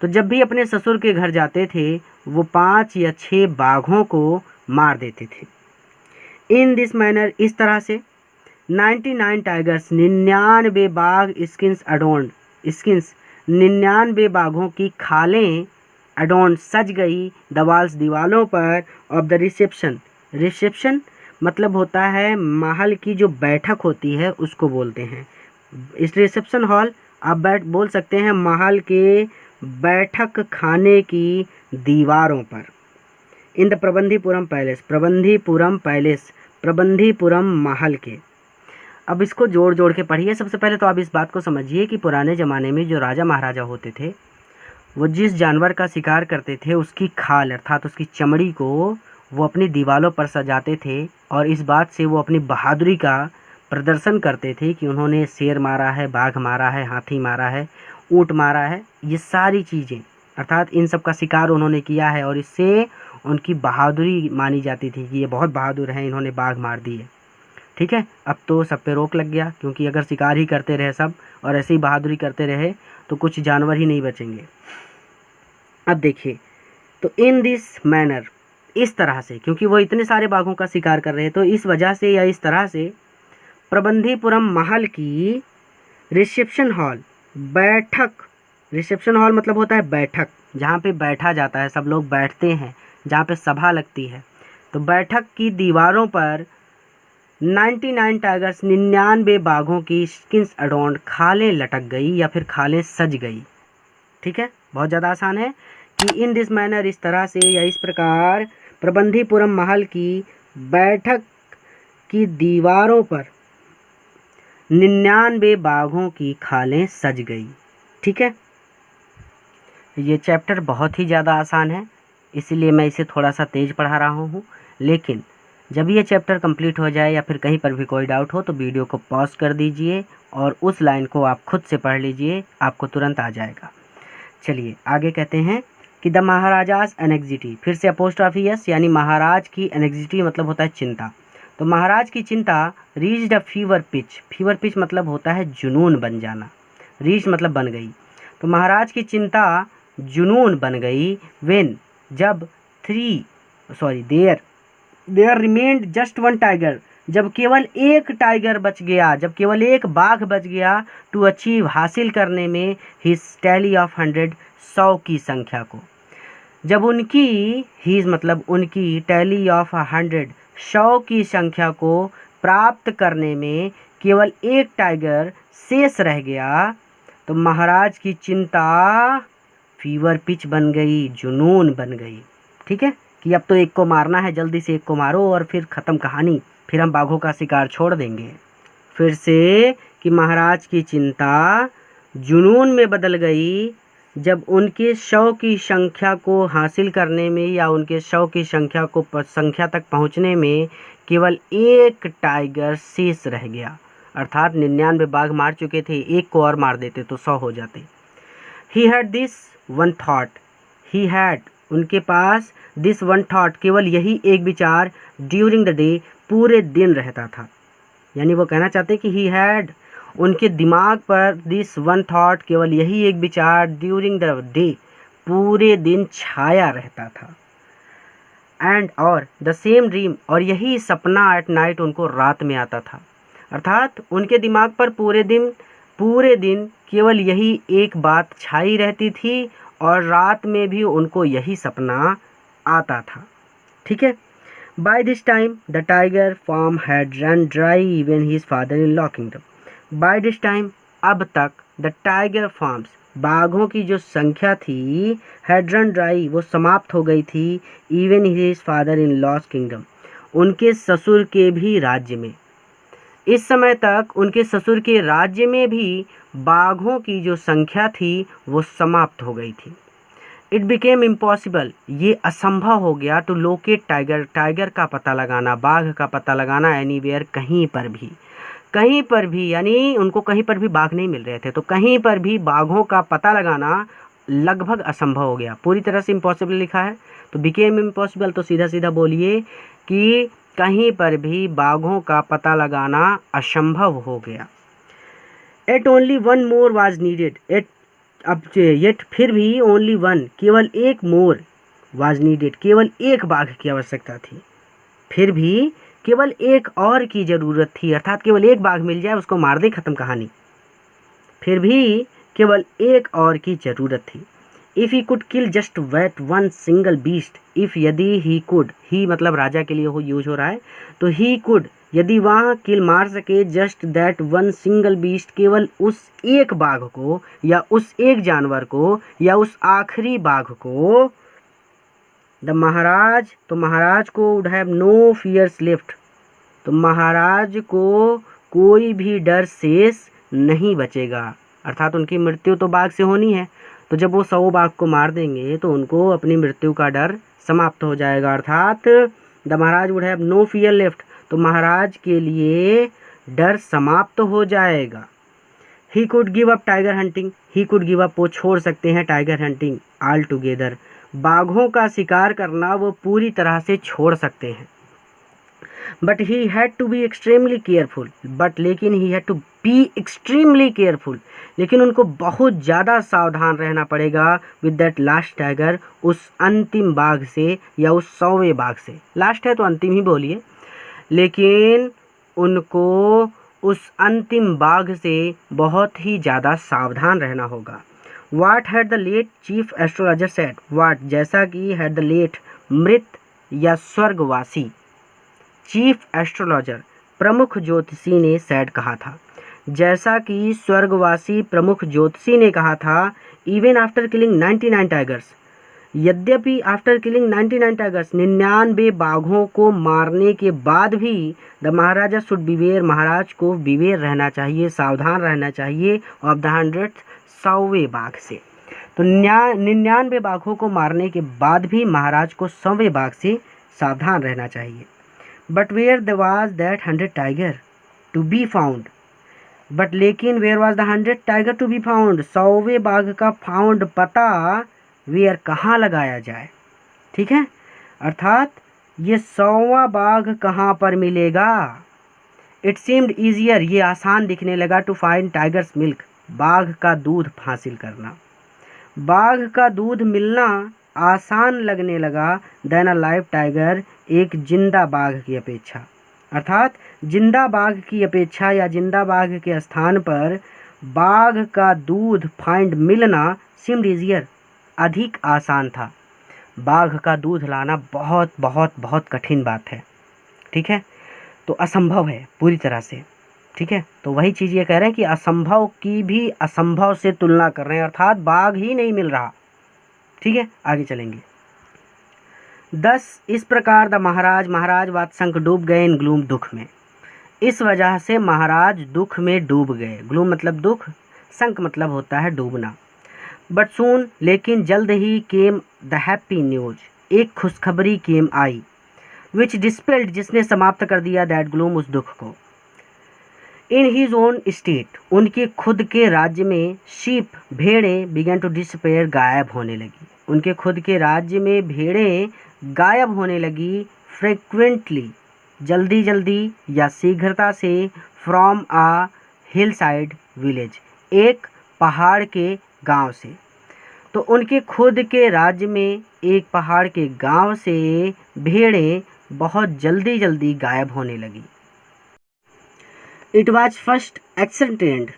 तो जब भी अपने ससुर के घर जाते थे वो 5 या 6 बाघों को मार देते थे। इन दिस मैनर, इस तरह से, 99 टाइगर्स, 99 बाघ, स्किन्स अडोन्ड, स्किन्स 99 बाघों की खालें, अडोन्ड सज गई, द वॉल्स, दीवालों पर, ऑफ द रिसेप्शन, रिसेप्शन मतलब होता है महल की जो बैठक होती है उसको बोलते हैं। इस रिसेप्शन हॉल आप बोल सकते हैं महल के बैठक खाने की दीवारों पर। इन द प्रबंधीपुरम पैलेस, प्रबंधीपुरम पैलेस, प्रबंधीपुरम महल के, अब इसको जोड़ जोड़ के पढ़िए। सबसे पहले तो आप इस बात को समझिए कि पुराने ज़माने में जो राजा महाराजा होते थे वो जिस जानवर का शिकार करते थे उसकी खाल अर्थात उसकी चमड़ी को वो अपनी दीवारों पर सजाते थे, और इस बात से वो अपनी बहादुरी का प्रदर्शन करते थे कि उन्होंने शेर मारा है, बाघ मारा है, हाथी मारा है, ऊँट मारा है। ये सारी चीज़ें अर्थात इन सब का शिकार उन्होंने किया है और इससे उनकी बहादुरी मानी जाती थी कि ये बहुत बहादुर हैं, इन्होंने बाघ मार दिए। ठीक है, अब तो सब पे रोक लग गया, क्योंकि अगर शिकार ही करते रहे सब और ऐसे ही बहादुरी करते रहे तो कुछ जानवर ही नहीं बचेंगे। अब देखिए, तो इन दिस मैनर, इस तरह से, क्योंकि वो इतने सारे बाघों का शिकार कर रहे हैं तो इस वजह से या इस तरह से प्रबंधीपुरम महल की रिसेप्शन हॉल, बैठक, रिसेप्शन हॉल मतलब होता है बैठक, जहाँ पे बैठा जाता है, सब लोग बैठते हैं, जहाँ पे सभा लगती है, तो बैठक की दीवारों पर 99 टाइगर्स, 99 बाघों की स्किन्स अडोन्ड, खालें लटक गई या फिर खालें सज गई। ठीक है, बहुत ज़्यादा आसान है कि इन दिस मैनर, इस तरह से या इस प्रकार प्रबंधीपुरम महल की बैठक की दीवारों पर 99 बाघों की खालें सज गई। ठीक है, ये चैप्टर बहुत ही ज़्यादा आसान है, इसीलिए मैं इसे थोड़ा सा तेज़ पढ़ा रहा हूँ, लेकिन जब ये चैप्टर कंप्लीट हो जाए या फिर कहीं पर भी कोई डाउट हो तो वीडियो को पॉज कर दीजिए और उस लाइन को आप खुद से पढ़ लीजिए, आपको तुरंत आ जाएगा। चलिए आगे कहते हैं कि द महाराजाज एनेक्जिटी, फिर से अपोस्ट्रोफी एस, यानी महाराज की एनेक्जिटी मतलब होता है चिंता। तो महाराज की चिंता reached a fever pitch, fever pitch मतलब होता है जुनून बन जाना, रीच मतलब बन गई, तो महाराज की चिंता जुनून बन गई। व्हेन, जब there remained just one tiger, जब केवल एक टाइगर बच गया, जब केवल एक बाघ बच गया, टू अचीव, हासिल करने में, हिज टैली ऑफ 100, 100 की संख्या को, जब उनकी, हिज मतलब उनकी, टैली ऑफ 100, 100 की संख्या को प्राप्त करने में केवल एक टाइगर शेष रह गया, तो महाराज की चिंता फीवर पिच बन गई, जुनून बन गई। ठीक है, कि अब तो एक को मारना है, जल्दी से एक को मारो और फिर ख़त्म कहानी, फिर हम बाघों का शिकार छोड़ देंगे। फिर से कि महाराज की चिंता जुनून में बदल गई जब उनके 100 की संख्या को हासिल करने में या उनके 100 की संख्या तक पहुंचने में केवल एक टाइगर शेष रह गया, अर्थात 99 बाघ मार चुके थे, एक को और मार देते तो 100 हो जाते। He had this one thought, he had, उनके पास, दिस वन थॉट, केवल यही एक विचार, ड्यूरिंग द डे, पूरे दिन रहता था। यानी वो कहना चाहते कि ही हैड, उनके दिमाग पर दिस वन थॉट, केवल यही एक विचार, ड्यूरिंग द डे, पूरे दिन छाया रहता था। एंड, और द सेम ड्रीम, और यही सपना एट नाइट उनको रात में आता था, अर्थात उनके दिमाग पर पूरे दिन केवल यही एक बात छाई रहती थी और रात में भी उनको यही सपना आता था। ठीक है, by this time the tiger farm had run dry even his father in law kingdom. By this time, अब तक, द टाइगर फार्म्स, बाघों की जो संख्या थी, हैड रन ड्राई, वो समाप्त हो गई थी, इवन हिज फादर इन लॉस किंगडम, उनके ससुर के भी राज्य में। इस समय तक उनके ससुर के राज्य में भी बाघों की जो संख्या थी वो समाप्त हो गई थी। इट बिकेम इम्पॉसिबल, ये असंभव हो गया, टू लोकेट टाइगर, टाइगर का पता लगाना, बाघ का पता लगाना, एनीवेयर, कहीं पर भी, यानी उनको कहीं पर भी बाघ नहीं मिल रहे थे, तो कहीं पर भी बाघों का पता लगाना लगभग असंभव हो गया। पूरी तरह से इम्पॉसिबल लिखा है, तो बिकेम इम्पॉसिबल, तो सीधा सीधा बोलिए कि कहीं पर भी बाघों का पता लगाना असंभव हो गया। At only one more was needed, yet फिर भी, ओनली वन, केवल एक, मोर वाज नीडेड, केवल एक बाघ की आवश्यकता थी, फिर भी केवल एक और की ज़रूरत थी, अर्थात केवल एक बाघ मिल जाए उसको मार दे, ख़त्म कहानी, फिर भी केवल एक और की ज़रूरत थी। If he could kill just that one single beast, if, यदि, ही कुड, ही मतलब राजा के लिए हो यूज हो रहा है, तो ही कुड, यदि वह किल मार सके, just that one single beast, केवल उस एक बाघ को या उस एक जानवर को या उस आखिरी बाघ को, द महाराज, तो महाराज को would have no fears left, तो महाराज को कोई भी डर शेष नहीं बचेगा। अर्थात उनकी मृत्यु तो बाघ से होनी है, तो जब वो 100 बाघ को मार देंगे तो उनको अपनी मृत्यु का डर समाप्त हो जाएगा। अर्थात the Maharaj would have no fear left, तो महाराज के लिए डर समाप्त हो जाएगा। He could give up tiger hunting, he could give up, वो छोड़ सकते हैं टाइगर हंटिंग ऑल टुगेदर, बाघों का शिकार करना वो पूरी तरह से छोड़ सकते हैं। But he had to be extremely careful, but लेकिन he had to be extremely careful, लेकिन उनको बहुत ज़्यादा सावधान रहना पड़ेगा विद दैट लास्ट टाइगर, उस अंतिम बाघ से या उस 100वें बाघ से। लास्ट है तो अंतिम ही बोलिए, लेकिन उनको उस अंतिम बाघ से बहुत ही ज़्यादा सावधान रहना होगा। What had the late chief astrologer said, what जैसा कि हैड द लेट मृत या स्वर्गवासी चीफ एस्ट्रोलॉजर प्रमुख ज्योतिषी ने सेड कहा था, जैसा कि स्वर्गवासी प्रमुख ज्योतिषी ने कहा था, इवन आफ्टर किलिंग 99 टाइगर्स, यद्यपि आफ्टर किलिंग 99 टाइगर्स 99 बाघों को मारने के बाद भी द महाराजा शुड बिवेयर, महाराज को बिवेयर रहना चाहिए, सावधान रहना चाहिए ऑफ द 100वें बाघ से। तो 99 बाघों को मारने के बाद भी महाराज को 100वें बाघ से सावधान रहना चाहिए। But where the was that 100 tiger to be found, but लेकिन where was the 100 tiger to be found, 100वें बाघ का फाउंड पता वेयर कहाँ लगाया जाए। ठीक है, अर्थात ये 100वां बाघ कहाँ पर मिलेगा। इट सीम्ड ईजियर, ये आसान दिखने लगा, टू फाइंड टाइगर्स मिल्क, बाघ का दूध हासिल करना, बाघ का दूध मिलना आसान लगने लगा देन अ लाइव टाइगर, एक जिंदा बाघ की अपेक्षा। अर्थात जिंदा बाघ की अपेक्षा या जिंदा बाघ के स्थान पर बाघ का दूध फाइंड मिलना सीम्ड ईजियर, अधिक आसान था। बाघ का दूध लाना बहुत बहुत बहुत कठिन बात है। ठीक है, तो असंभव है पूरी तरह से। ठीक है, तो वही चीज़ ये कह रहे हैं कि असंभव की भी असंभव से तुलना कर रहे हैं, अर्थात बाघ ही नहीं मिल रहा। ठीक है, आगे चलेंगे। 10 इस प्रकार द महाराज वात्संक डूब गए इन ग्लूम, दुख में। इस वजह से महाराज दुख में डूब गए। ग्लूम मतलब दुख, संक मतलब होता है डूबना। बट सून, लेकिन जल्द ही, केम द हैप्पी न्यूज, एक खुशखबरी केम आई, विच डिस्पेल्ड, जिसने समाप्त कर दिया दैट ग्लूम, उस दुख को। इन हीज ओन स्टेट, उनके खुद के राज्य में, शीप भेड़ें बिगन टू डिसपेयर, गायब होने लगी। उनके खुद के राज्य में भेड़ें गायब होने लगी, फ्रिक्वेंटली, जल्दी जल्दी या शीघ्रता से, from a hillside village, एक पहाड़ के गांव से। तो उनके खुद के राज्य में एक पहाड़ के गांव से भेड़ें बहुत जल्दी जल्दी गायब होने लगी। इट वॉज फर्स्ट एक्सेप्टेड,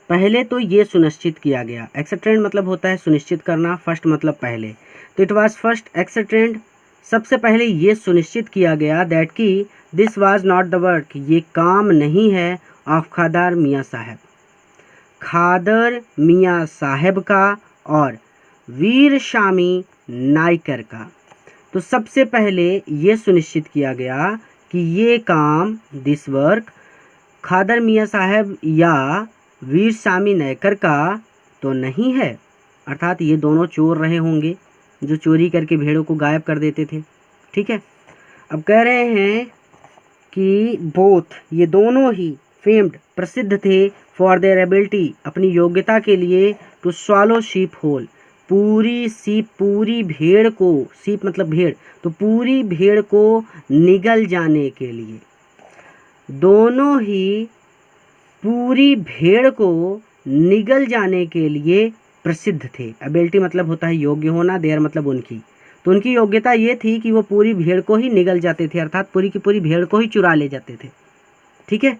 पहले तो ये सुनिश्चित किया गया। एक्सेप्टेड मतलब होता है सुनिश्चित करना, फर्स्ट मतलब पहले। तो इट वॉज फर्स्ट एक्सेप्टेड, सबसे पहले ये सुनिश्चित किया गया दैट कि this was not the work, ये काम नहीं है, ऑफ खादर मियाँ साहब, खादर मियाँ साहब का और वीर शामी नाइकर का। तो सबसे पहले ये सुनिश्चित किया गया कि ये काम, दिस वर्क, खादर मियाँ साहब या वीर शामी नाइकर का तो नहीं है। अर्थात ये दोनों चोर रहे होंगे जो चोरी करके भेड़ों को गायब कर देते थे। ठीक है, अब कह रहे हैं कि बोथ, ये दोनों ही फेम्ड, प्रसिद्ध थे, फॉर देयर एबिलिटी, अपनी योग्यता के लिए, टू स्वॉलो शीप होल, पूरी शीप, पूरी भेड़ को, शीप मतलब भेड़, तो पूरी भेड़ को निगल जाने के लिए, दोनों ही पूरी भेड़ को निगल जाने के लिए प्रसिद्ध थे। एबिलिटी मतलब होता है योग्य होना, देयर मतलब उनकी, तो उनकी योग्यता ये थी कि वो पूरी भेड़ को ही निगल जाते थे, अर्थात पूरी की पूरी भेड़ को ही चुरा ले जाते थे। ठीक है,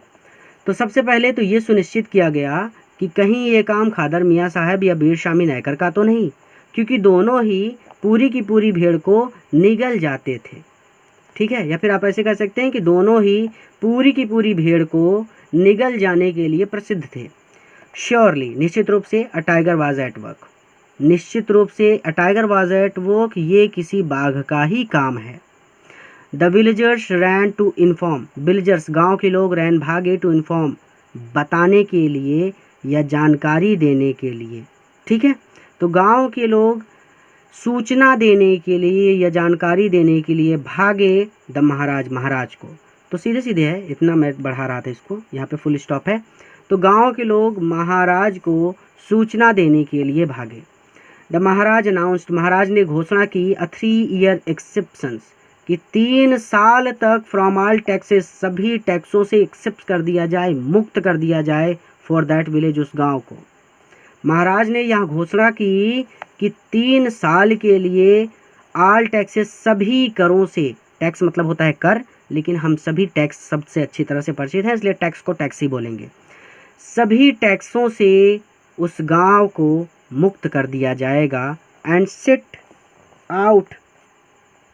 तो सबसे पहले तो ये सुनिश्चित किया गया कि कहीं ये काम खादर मियाँ साहब या वीर शामी नाइकर का तो नहीं, क्योंकि दोनों ही पूरी की पूरी भेड़ को निगल जाते थे। ठीक है, या फिर आप ऐसे कह सकते हैं कि दोनों ही पूरी की पूरी भेड़ को निगल जाने के लिए प्रसिद्ध थे। श्योरली, निश्चित रूप से, a tiger was at work, निश्चित रूप से a tiger was at work, ये किसी बाघ का ही काम है। The villagers ran to inform, villagers गांव के लोग, रैन भागे, टू इन्फॉर्म बताने के लिए या जानकारी देने के लिए। ठीक है, तो गांव के लोग सूचना देने के लिए या जानकारी देने के लिए भागे द महाराज को। तो सीधे सीधे है, इतना मैं बढ़ा रहा था इसको, यहाँ पे फुल स्टॉप है। तो गांव के लोग महाराज को सूचना देने के लिए भागे। द महाराज अनाउंस्ड, महाराज ने घोषणा की, अ 3 ईयर एक्सेप्शंस, कि 3 साल तक फ्रॉम ऑल टैक्सेस, सभी टैक्सों से एक्सेप्ट कर दिया जाए, मुक्त कर दिया जाए, फॉर दैट विलेज, उस गांव को। महाराज ने यह घोषणा की कि 3 साल के लिए ऑल टैक्सेस, सभी करों से, टैक्स मतलब होता है कर, लेकिन हम सभी टैक्स सबसे अच्छी तरह से परिचित हैं, इसलिए टैक्स को टैक्स ही बोलेंगे। सभी टैक्सों से उस गांव को मुक्त कर दिया जाएगा। And set out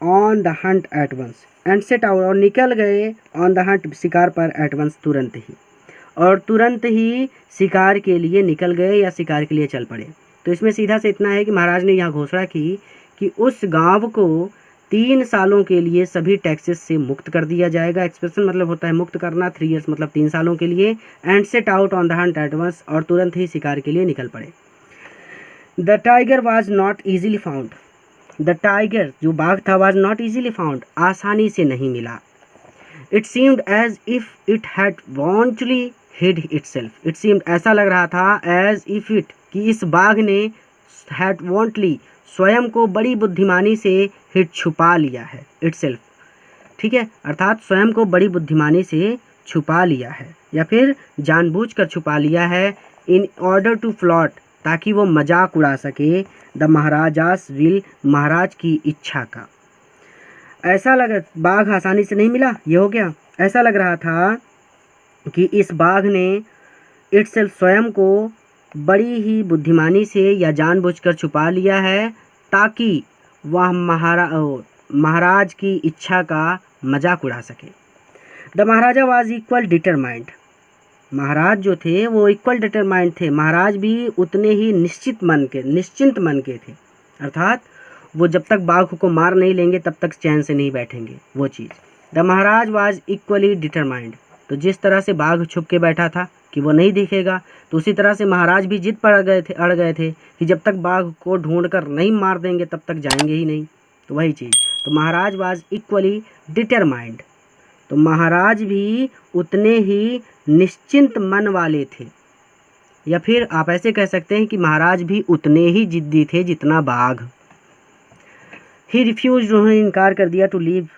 on the hunt at once, and set out, और निकल गए ऑन द हंट, शिकार पर, एट वंस, तुरंत ही, और तुरंत ही शिकार के लिए निकल गए या शिकार के लिए चल पड़े। तो इसमें सीधा से इतना है कि महाराज ने यह घोषणा की कि उस गांव को 3 सालों के लिए सभी टैक्सेस से मुक्त कर दिया जाएगा। एक्सप्रेशन मतलब होता है मुक्त करना, 3 ईयर्स मतलब 3 सालों के लिए। And set out on the hunt at once, और तुरंत ही शिकार के लिए निकल पड़े। The tiger was not easily found, the tiger जो बाघ था वॉज नॉट ईजिली फाउंड, आसानी से नहीं मिला। It seemed as if it had wantonly hid itself, it seemed, ऐसा लग रहा था, एज इफ इट, कि इस बाघ ने, हैड वॉन्टली, स्वयं को बड़ी बुद्धिमानी से, हिट, छुपा लिया है, इटसेल्फ। ठीक है, अर्थात स्वयं को बड़ी बुद्धिमानी से छुपा लिया है या फिर जानबूझकर छुपा लिया है, इन ऑर्डर टू फ्लॉट, ताकि वो मजाक उड़ा सके, द महाराजास विल, महाराज की इच्छा का। ऐसा लग, बाघ आसानी से नहीं मिला, ये हो गया। ऐसा लग रहा था कि इस बाघ ने इटसेल्फ, स्वयं को बड़ी ही बुद्धिमानी से या जानबूझकर छुपा लिया है, ताकि वह महाराज की इच्छा का मजाक उड़ा सके। The Maharaja was equal determined, महाराज जो थे वो इक्वल डिटरमाइंड थे, महाराज भी उतने ही निश्चिंत मन के थे, अर्थात वो जब तक बाघ को मार नहीं लेंगे तब तक चैन से नहीं बैठेंगे, वो चीज़। The maharaj was equally determined, तो जिस तरह से बाघ छुप के बैठा था कि वो नहीं दिखेगा, तो उसी तरह से महाराज भी जिद पर अड़ गए थे कि जब तक बाघ को ढूंढकर नहीं मार देंगे तब तक जाएंगे ही नहीं। तो वही चीज़, तो महाराज वाज इक्वली डिटरमाइंड, तो महाराज भी उतने ही निश्चिंत मन वाले थे, या फिर आप ऐसे कह सकते हैं कि महाराज भी उतने ही जिद्दी थे जितना बाघ। ही रिफ्यूज, उन्होंने इनकार कर दिया, टू लीव,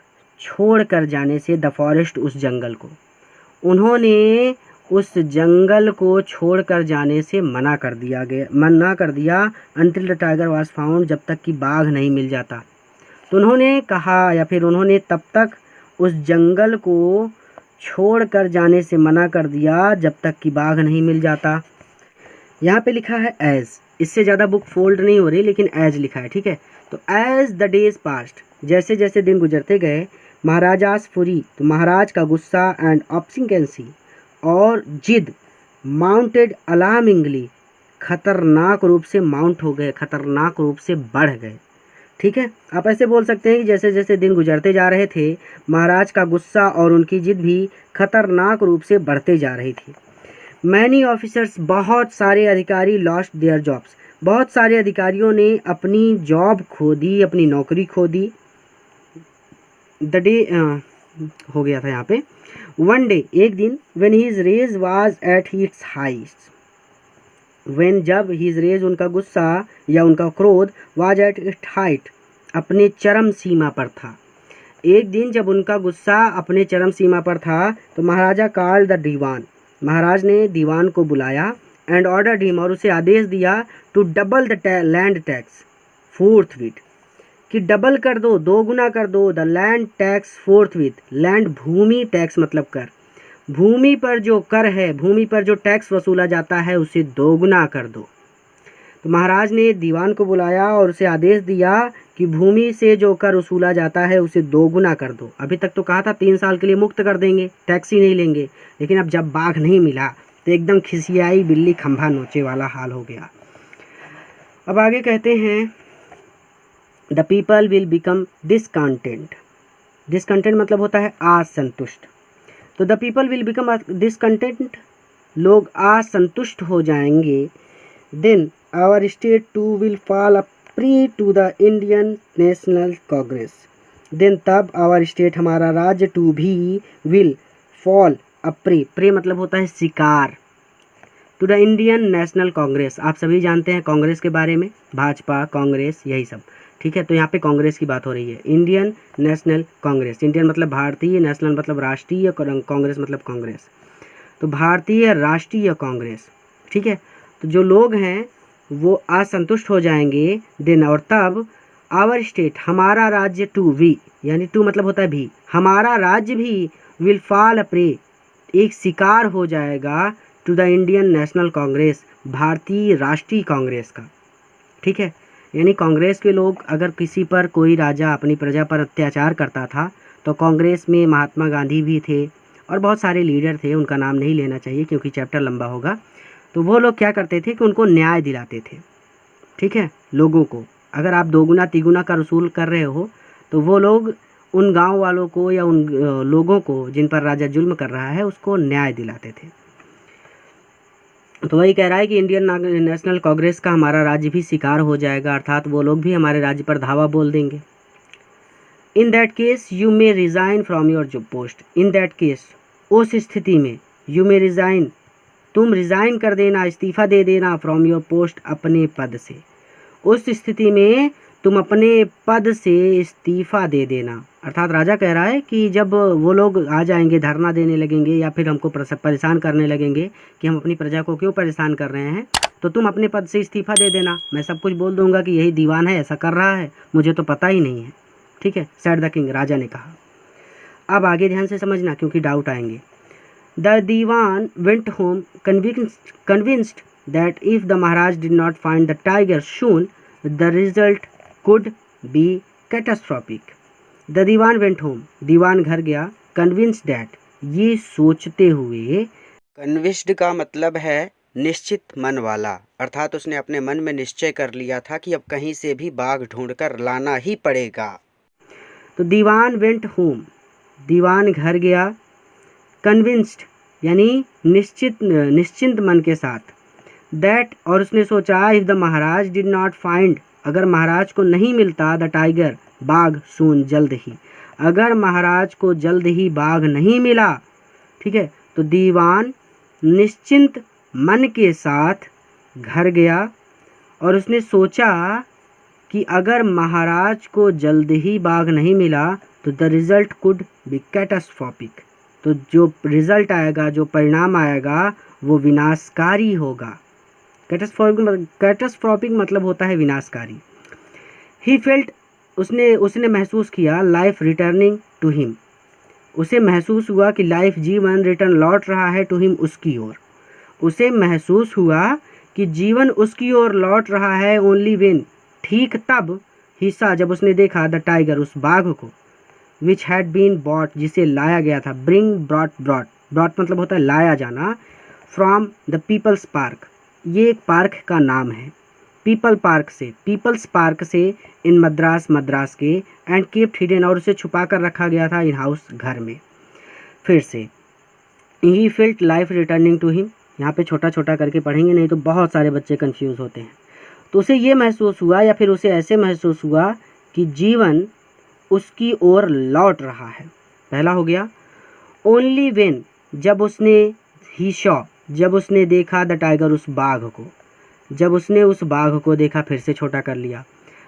छोड़ कर जाने से, द फॉरेस्ट, उस जंगल को, उन्होंने उस जंगल को छोड़कर जाने से मना कर दिया, until the tiger was found, जब तक कि बाघ नहीं मिल जाता। तो उन्होंने कहा या फिर उन्होंने तब तक उस जंगल को छोड़कर जाने से मना कर दिया जब तक कि बाघ नहीं मिल जाता। यहाँ पे लिखा है एज, इससे ज़्यादा बुक फोल्ड नहीं हो रही, लेकिन एज लिखा है, ठीक है। तो एज द डेज पास्ट, जैसे जैसे दिन गुजरते गए, महाराजास फुरी, तो महाराज का गुस्सा, एंड ऑब्स्टिनेंसी, और जिद, माउंटेड अलार्मिंगली, खतरनाक रूप से माउंट हो गए, खतरनाक रूप से बढ़ गए। ठीक है, आप ऐसे बोल सकते हैं कि जैसे जैसे दिन गुजरते जा रहे थे, महाराज का गुस्सा और उनकी जिद भी खतरनाक रूप से बढ़ते जा रही थी। मैनी ऑफिसर्स, बहुत सारे अधिकारी, लॉस्ट देयर जॉब्स, बहुत सारे अधिकारियों ने अपनी जॉब खो दी, अपनी नौकरी खो दी। द डे हो गया था यहाँ पे, वन डे, एक दिन, when his rage was at its highest, when, जब, हिज रेज, उनका गुस्सा या उनका क्रोध, वाज एट इट्स हाइट, अपने चरम सीमा पर था। एक दिन जब उनका गुस्सा अपने चरम सीमा पर था, तो महाराजा कॉल्ड द दीवान, महाराज ने दीवान को बुलाया, एंड ऑर्डर्ड हिम, और उसे आदेश दिया, to double the land tax forthwith, कि डबल कर दो, दोगुना कर दो, the land tax forthwith, land भूमि टैक्स मतलब कर, भूमि पर जो कर है, भूमि पर जो टैक्स वसूला जाता है उसे दोगुना कर दो। तो महाराज ने दीवान को बुलाया और उसे आदेश दिया कि भूमि से जो कर वसूला जाता है उसे दोगुना कर दो। अभी तक तो कहा था 3 साल के लिए मुक्त कर देंगे, टैक्स ही नहीं लेंगे, लेकिन अब जब बाघ नहीं मिला तो एकदम खिसियाई बिल्ली खंभा नोचे वाला हाल हो गया। अब आगे कहते हैं, the people will become discontent, discontent मतलब होता है असंतुष्ट। तो the people will become discontent, लोग असंतुष्ट हो जाएंगे, then our state too will fall a prey to the Indian National Congress, then तब आवर स्टेट हमारा राज्य टू भी विल फॉल अ प्रे मतलब होता है शिकार, टू द इंडियन नेशनल कांग्रेस। आप सभी जानते हैं कांग्रेस के बारे में, भाजपा कांग्रेस यही सब, ठीक है। तो यहाँ पे कांग्रेस की बात हो रही है, इंडियन नेशनल कांग्रेस, इंडियन मतलब भारतीय, नेशनल मतलब राष्ट्रीय, कांग्रेस मतलब कांग्रेस, तो भारतीय राष्ट्रीय कांग्रेस, ठीक है। तो जो लोग हैं वो असंतुष्ट हो जाएंगे, देन और तब आवर स्टेट हमारा राज्य टू वी, यानी टू मतलब होता है भी, हमारा राज्य भी विल फॉल प्रे एक शिकार हो जाएगा, टू द इंडियन नेशनल कांग्रेस भारतीय राष्ट्रीय कांग्रेस का, ठीक है। यानी कांग्रेस के लोग अगर किसी पर कोई राजा अपनी प्रजा पर अत्याचार करता था तो कांग्रेस में महात्मा गांधी भी थे और बहुत सारे लीडर थे, उनका नाम नहीं लेना चाहिए क्योंकि चैप्टर लंबा होगा। तो वो लोग क्या करते थे कि उनको न्याय दिलाते थे, ठीक है। लोगों को अगर आप दोगुना तिगुना का वसूल कर रहे हो तो वो लोग उन गांव वालों को या उन लोगों को जिन पर राजा जुल्म कर रहा है उसको न्याय दिलाते थे। तो वही कह रहा है कि इंडियन नेशनल कांग्रेस का हमारा राज्य भी शिकार हो जाएगा, अर्थात वो लोग भी हमारे राज्य पर धावा बोल देंगे। In that case you may resign from your job post, in that case उस स्थिति में, यू मे रिज़ाइन तुम रिज़ाइन कर देना, इस्तीफ़ा दे देना, फ्रॉम योर पोस्ट अपने पद से, उस स्थिति में तुम अपने पद से इस्तीफ़ा दे देना। अर्थात राजा कह रहा है कि जब वो लोग आ जाएंगे, धरना देने लगेंगे या फिर हमको परेशान करने लगेंगे कि हम अपनी प्रजा को क्यों परेशान कर रहे हैं, तो तुम अपने पद से इस्तीफ़ा दे देना, मैं सब कुछ बोल दूंगा कि यही दीवान है ऐसा कर रहा है, मुझे तो पता ही नहीं है, ठीक है, सेड द किंग, राजा ने कहा। अब आगे ध्यान से समझना क्योंकि डाउट आएंगे। The dewan went home convinced that if the maharaj did not find the tiger soon the result could be catastrophic. The dewan went home, दीवान घर गया, कन्विंस्ड दैट ये सोचते हुए, कन्विंस्ड का मतलब है निश्चित मन वाला, अर्थात उसने अपने मन में निश्चय कर लिया था कि अब कहीं से भी बाघ ढूंढकर लाना ही पड़ेगा। तो दीवान वेंट होम, दीवान घर गया, कन्विंस्ड यानी निश्चिंत मन के साथ, दैट और उसने सोचा, if the maharaj did not find अगर महाराज को नहीं मिलता, द टाइगर बाघ सून जल्द ही, अगर महाराज को जल्द ही बाघ नहीं मिला, ठीक है, तो दीवान निश्चिंत मन के साथ घर गया और उसने सोचा कि अगर महाराज को जल्द ही बाघ नहीं मिला तो the result could be catastrophic, तो जो रिज़ल्ट आएगा, जो परिणाम आएगा वो विनाशकारी होगा। कैटास्ट्रोफिक मतलब होता है विनाशकारी। ही फेल्ट उसने महसूस किया, लाइफ रिटर्निंग टू हिम, उसे महसूस हुआ कि लाइफ जीवन रिटर्न लौट रहा है टू हिम उसकी ओर, उसे महसूस हुआ कि जीवन उसकी ओर लौट रहा है, ओनली वेन ठीक तब, हिस्सा जब उसने देखा, द टाइगर उस बाघ को, विच हैड बीन बॉट जिसे लाया गया था, ब्रिंग ब्रॉट मतलब होता है लाया जाना, फ्रॉम द पीपल्स पार्क, ये एक पार्क का नाम है, पीपल्स पार्क से इन मद्रास के, एंड केप्ट हिडन और उसे छुपा कर रखा गया था, इन हाउस घर में। फिर से he felt life returning to him, यहाँ पे छोटा छोटा करके पढ़ेंगे नहीं तो बहुत सारे बच्चे कंफ्यूज होते हैं। तो उसे ये महसूस हुआ या फिर उसे ऐसे महसूस हुआ कि जीवन उसकी ओर लौट रहा है, पहला हो गया। ओनली वेन जब उसने, ही शॉ जब उसने देखा, द टाइगर उस बाघ को, जब उसने उस बाघ को देखा, फिर से छोटा कर लिया,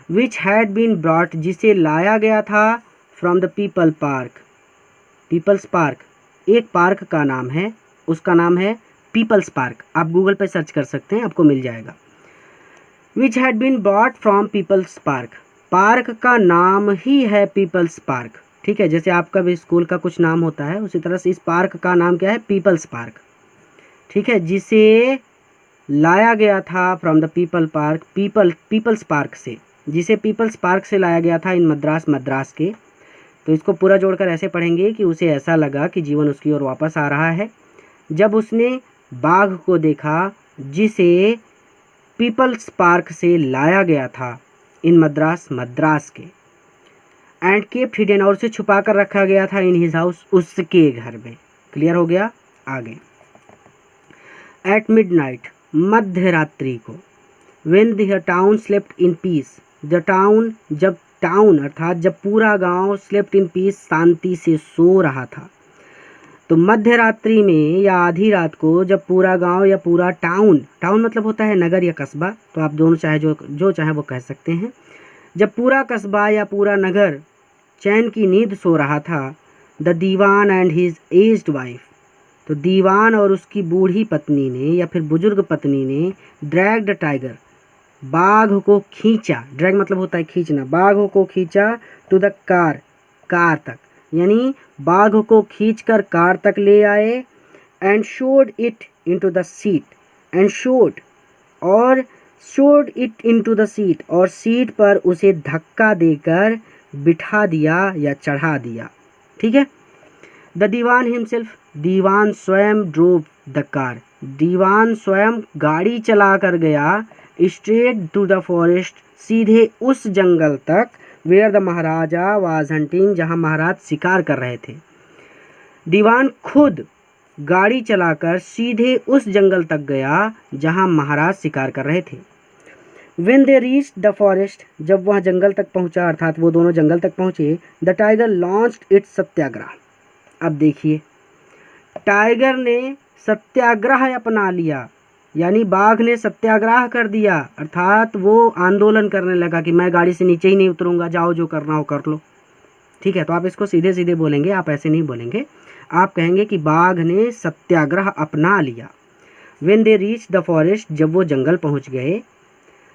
विच हैड बीन ब्रॉट जिसे लाया गया था, फ्रॉम द पीपल्स पार्क एक पार्क का नाम है, उसका नाम है पीपल्स पार्क, आप गूगल पे सर्च कर सकते हैं आपको मिल जाएगा। Which had been brought from people's park, park का नाम ही है पीपल्स पार्क, ठीक है, जैसे आपका भी स्कूल का कुछ नाम होता है उसी तरह से इस पार्क का नाम क्या है, पीपल्स पार्क, ठीक है, जिसे लाया गया था फ्रॉम द पीपल्स पार्क से, जिसे पीपल्स पार्क से लाया गया था, इन मद्रास के। तो इसको पूरा जोड़कर ऐसे पढ़ेंगे कि उसे ऐसा लगा कि जीवन उसकी ओर वापस आ रहा है जब उसने बाघ को देखा जिसे पीपल्स पार्क से लाया गया था, इन मद्रास के, एंड केप्ट हिडन और उसे छुपा कर रखा गया था, इन हिज हाउस उसके घर में। क्लियर हो गया? आगे एट मिडनाइट, मध्य रात्रि को, when the town slept in peace, the town, जब टाउन अर्थात जब पूरा गांव स्लेप्ट इन पीस, शांति से सो रहा था। तो मध्य रात्रि में या आधी रात को जब पूरा गांव या पूरा टाउन, टाउन मतलब होता है नगर या कस्बा, तो आप दोनों चाहे जो चाहे वो कह सकते हैं, जब पूरा कस्बा या पूरा नगर चैन की नींद सो रहा था, the Dewan and his aged wife, तो दीवान और उसकी बूढ़ी पत्नी ने या फिर बुजुर्ग पत्नी ने ड्रैग द टाइगर, बाघ को खींचा, ड्रैग मतलब होता है खींचना, बाघ को खींचा टू द कार, कार तक, यानी बाघ को खींचकर कार तक ले आए। And shoved it into the seat, and shoved और shoved it into the seat, और सीट पर उसे धक्का देकर बिठा दिया या चढ़ा दिया। ठीक है। द दीवान हिमसेल्फ, दीवान स्वयं ड्रोव द कार, दीवान स्वयं गाड़ी चला कर गया स्ट्रेट टू द फॉरेस्ट, सीधे उस जंगल तक, where the Maharaja was hunting, जहाँ महाराज शिकार कर रहे थे। दीवान खुद गाड़ी चलाकर सीधे उस जंगल तक गया जहाँ महाराज शिकार कर रहे थे। When they reached the forest, जब वह जंगल तक पहुँचा, अर्थात वो दोनों जंगल तक पहुँचे, द टाइगर लॉन्च्ड इट्स सत्याग्रह। अब देखिए, टाइगर ने सत्याग्रह अपना लिया, यानी बाघ ने सत्याग्रह कर दिया, अर्थात वो आंदोलन करने लगा कि मैं गाड़ी से नीचे ही नहीं उतरूंगा, जाओ जो करना हो कर लो। ठीक है। तो आप इसको सीधे सीधे बोलेंगे, आप ऐसे नहीं बोलेंगे, आप कहेंगे कि बाघ ने सत्याग्रह अपना लिया। When they reached the forest, जब वो जंगल पहुँच गए,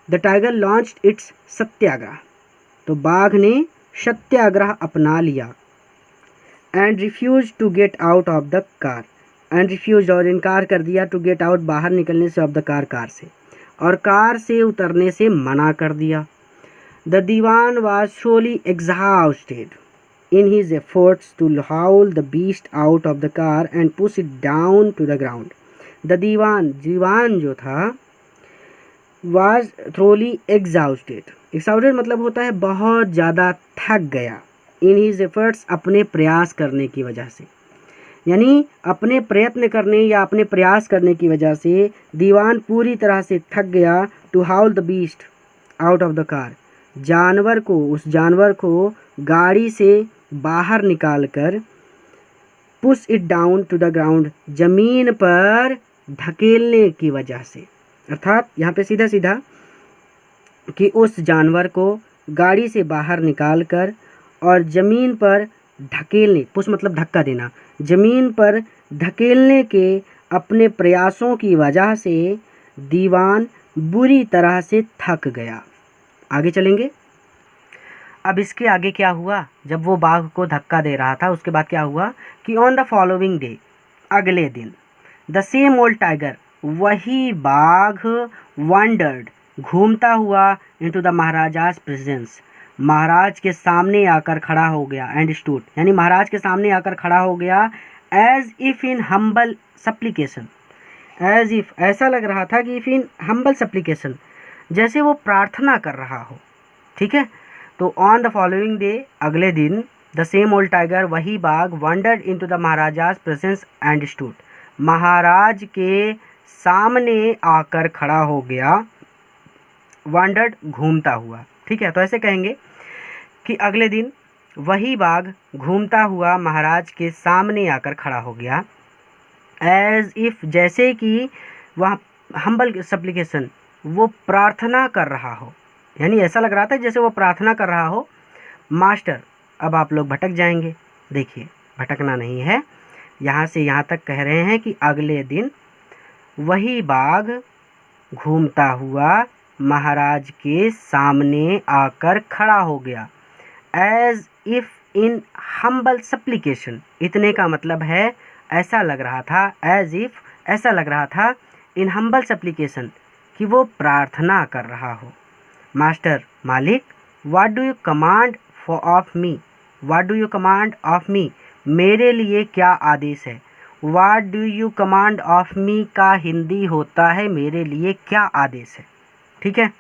the tiger launched its satyagraha, तो बाघ ने सत्याग्रह अपना लिया। And refuse to get out of the car, and refuse और इनकार कर दिया, टू गेट आउट बाहर निकलने से, ऑफ द कार कार से, और कार से उतरने से मना कर दिया। The dewan was solely exhausted in his efforts to haul the beast out of the car and push it down to the ground. The dewan, दीवान जो था, वाज थ्रोली एग्जॉस्टेड, एग्जॉस्टेड मतलब होता है बहुत ज़्यादा थक गया, इन हिज एफर्ट्स अपने प्रयास करने की वजह से, यानी अपने प्रयत्न करने या अपने प्रयास करने की वजह से दीवान पूरी तरह से थक गया। To haul the beast out of the car, जानवर को, उस जानवर को गाड़ी से बाहर निकालकर, push it down to the ground, जमीन पर धकेलने की वजह से, अर्थात यहाँ पे सीधा सीधा कि उस जानवर को गाड़ी से बाहर निकालकर और ज़मीन पर धकेलने, पुश मतलब धक्का देना, ज़मीन पर धकेलने के अपने प्रयासों की वजह से दीवान बुरी तरह से थक गया। आगे चलेंगे। अब इसके आगे क्या हुआ, जब वो बाघ को धक्का दे रहा था उसके बाद क्या हुआ कि ऑन द फॉलोइंग डे, अगले दिन, द सेम ओल्ड टाइगर, वही बाघ, वंडर्ड घूमता हुआ, इनटू द महाराजाज प्रेजेंस, महाराज के सामने आकर खड़ा हो गया, एंड स्टूड यानी महाराज के सामने आकर खड़ा हो गया, as if in humble supplication, as if ऐसा लग रहा था कि इफ़ इन हम्बल सप्लीकेशन, जैसे वो प्रार्थना कर रहा हो। ठीक है। तो ऑन द फॉलोइंग डे, अगले दिन, द सेम ओल्ड टाइगर, वही बाघ, wandered into the maharaja's presence and stood, महाराज के सामने आकर खड़ा हो गया, वंडर्ड घूमता हुआ। ठीक है। तो ऐसे कहेंगे कि अगले दिन वही बाघ घूमता हुआ महाराज के सामने आकर खड़ा हो गया, एज इफ़ जैसे कि वह हम्बल सप्लीकेशन, वो प्रार्थना कर रहा हो, यानी ऐसा लग रहा था जैसे वो प्रार्थना कर रहा हो। मास्टर, अब आप लोग भटक जाएंगे, देखिए भटकना नहीं है, यहाँ से यहाँ तक कह रहे हैं कि अगले दिन वही बाघ घूमता हुआ महाराज के सामने आकर खड़ा हो गया, as if in humble supplication, इतने का मतलब है ऐसा लग रहा था, एज इफ़ ऐसा लग रहा था, इन हम्बल सप्लीकेशन कि वो प्रार्थना कर रहा हो। मास्टर, मालिक, what do you command for of me, what do you command of me, मेरे लिए क्या आदेश है। What do you command of me का हिंदी होता है मेरे लिए क्या आदेश है। ठीक है।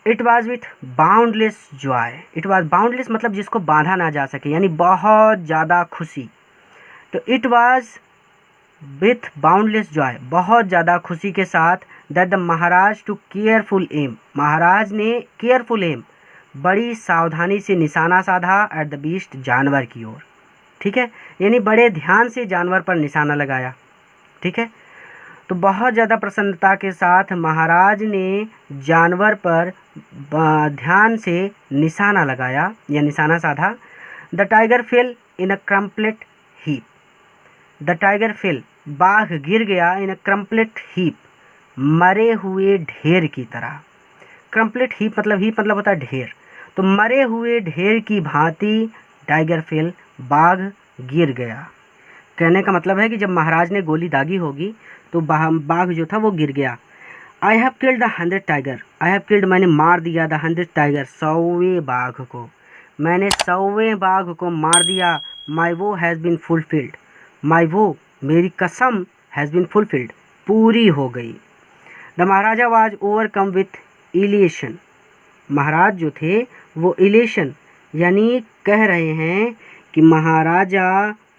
It was with boundless Joy, it was boundless मतलब जिसको बांधा ना जा सके, यानी बहुत ज़्यादा खुशी। तो it was with boundless joy, बहुत ज़्यादा खुशी के साथ, that the maharaj to careful aim, महाराज ने केयरफुल एम, बड़ी सावधानी से निशाना साधा, एट द बीस्ट, जानवर की ओर। ठीक है, यानी बड़े ध्यान से जानवर पर निशाना लगाया। ठीक है, तो बहुत ज़्यादा प्रसन्नता के साथ महाराज ने जानवर पर ध्यान से निशाना लगाया या निशाना साधा। The tiger fell in a crumpled heap, the tiger fell, बाघ गिर गया, इन अ क्रम्पलेट हीप, मरे हुए ढेर की तरह। क्रम्पलेट हीप मतलब होता है ढेर, तो मरे हुए ढेर की भांति टाइगर फेल, बाघ गिर गया। कहने का मतलब है कि जब महाराज ने गोली दागी होगी तो बाघ जो था वो गिर गया। I have killed the 100 tiger, I have killed, मैंने मार दिया, द 100 टाइगर, 100वें बाघ को, मैंने 100वें बाघ को मार दिया। माई वो हैज़ बीन फुलफिल्ड, माई वो, मेरी कसम, हैज़ बीन फुलफिल्ड, पूरी हो गई। The Maharaja was overcome with elation, महाराज जो थे वो इलेशन यानी कह रहे हैं कि maharaja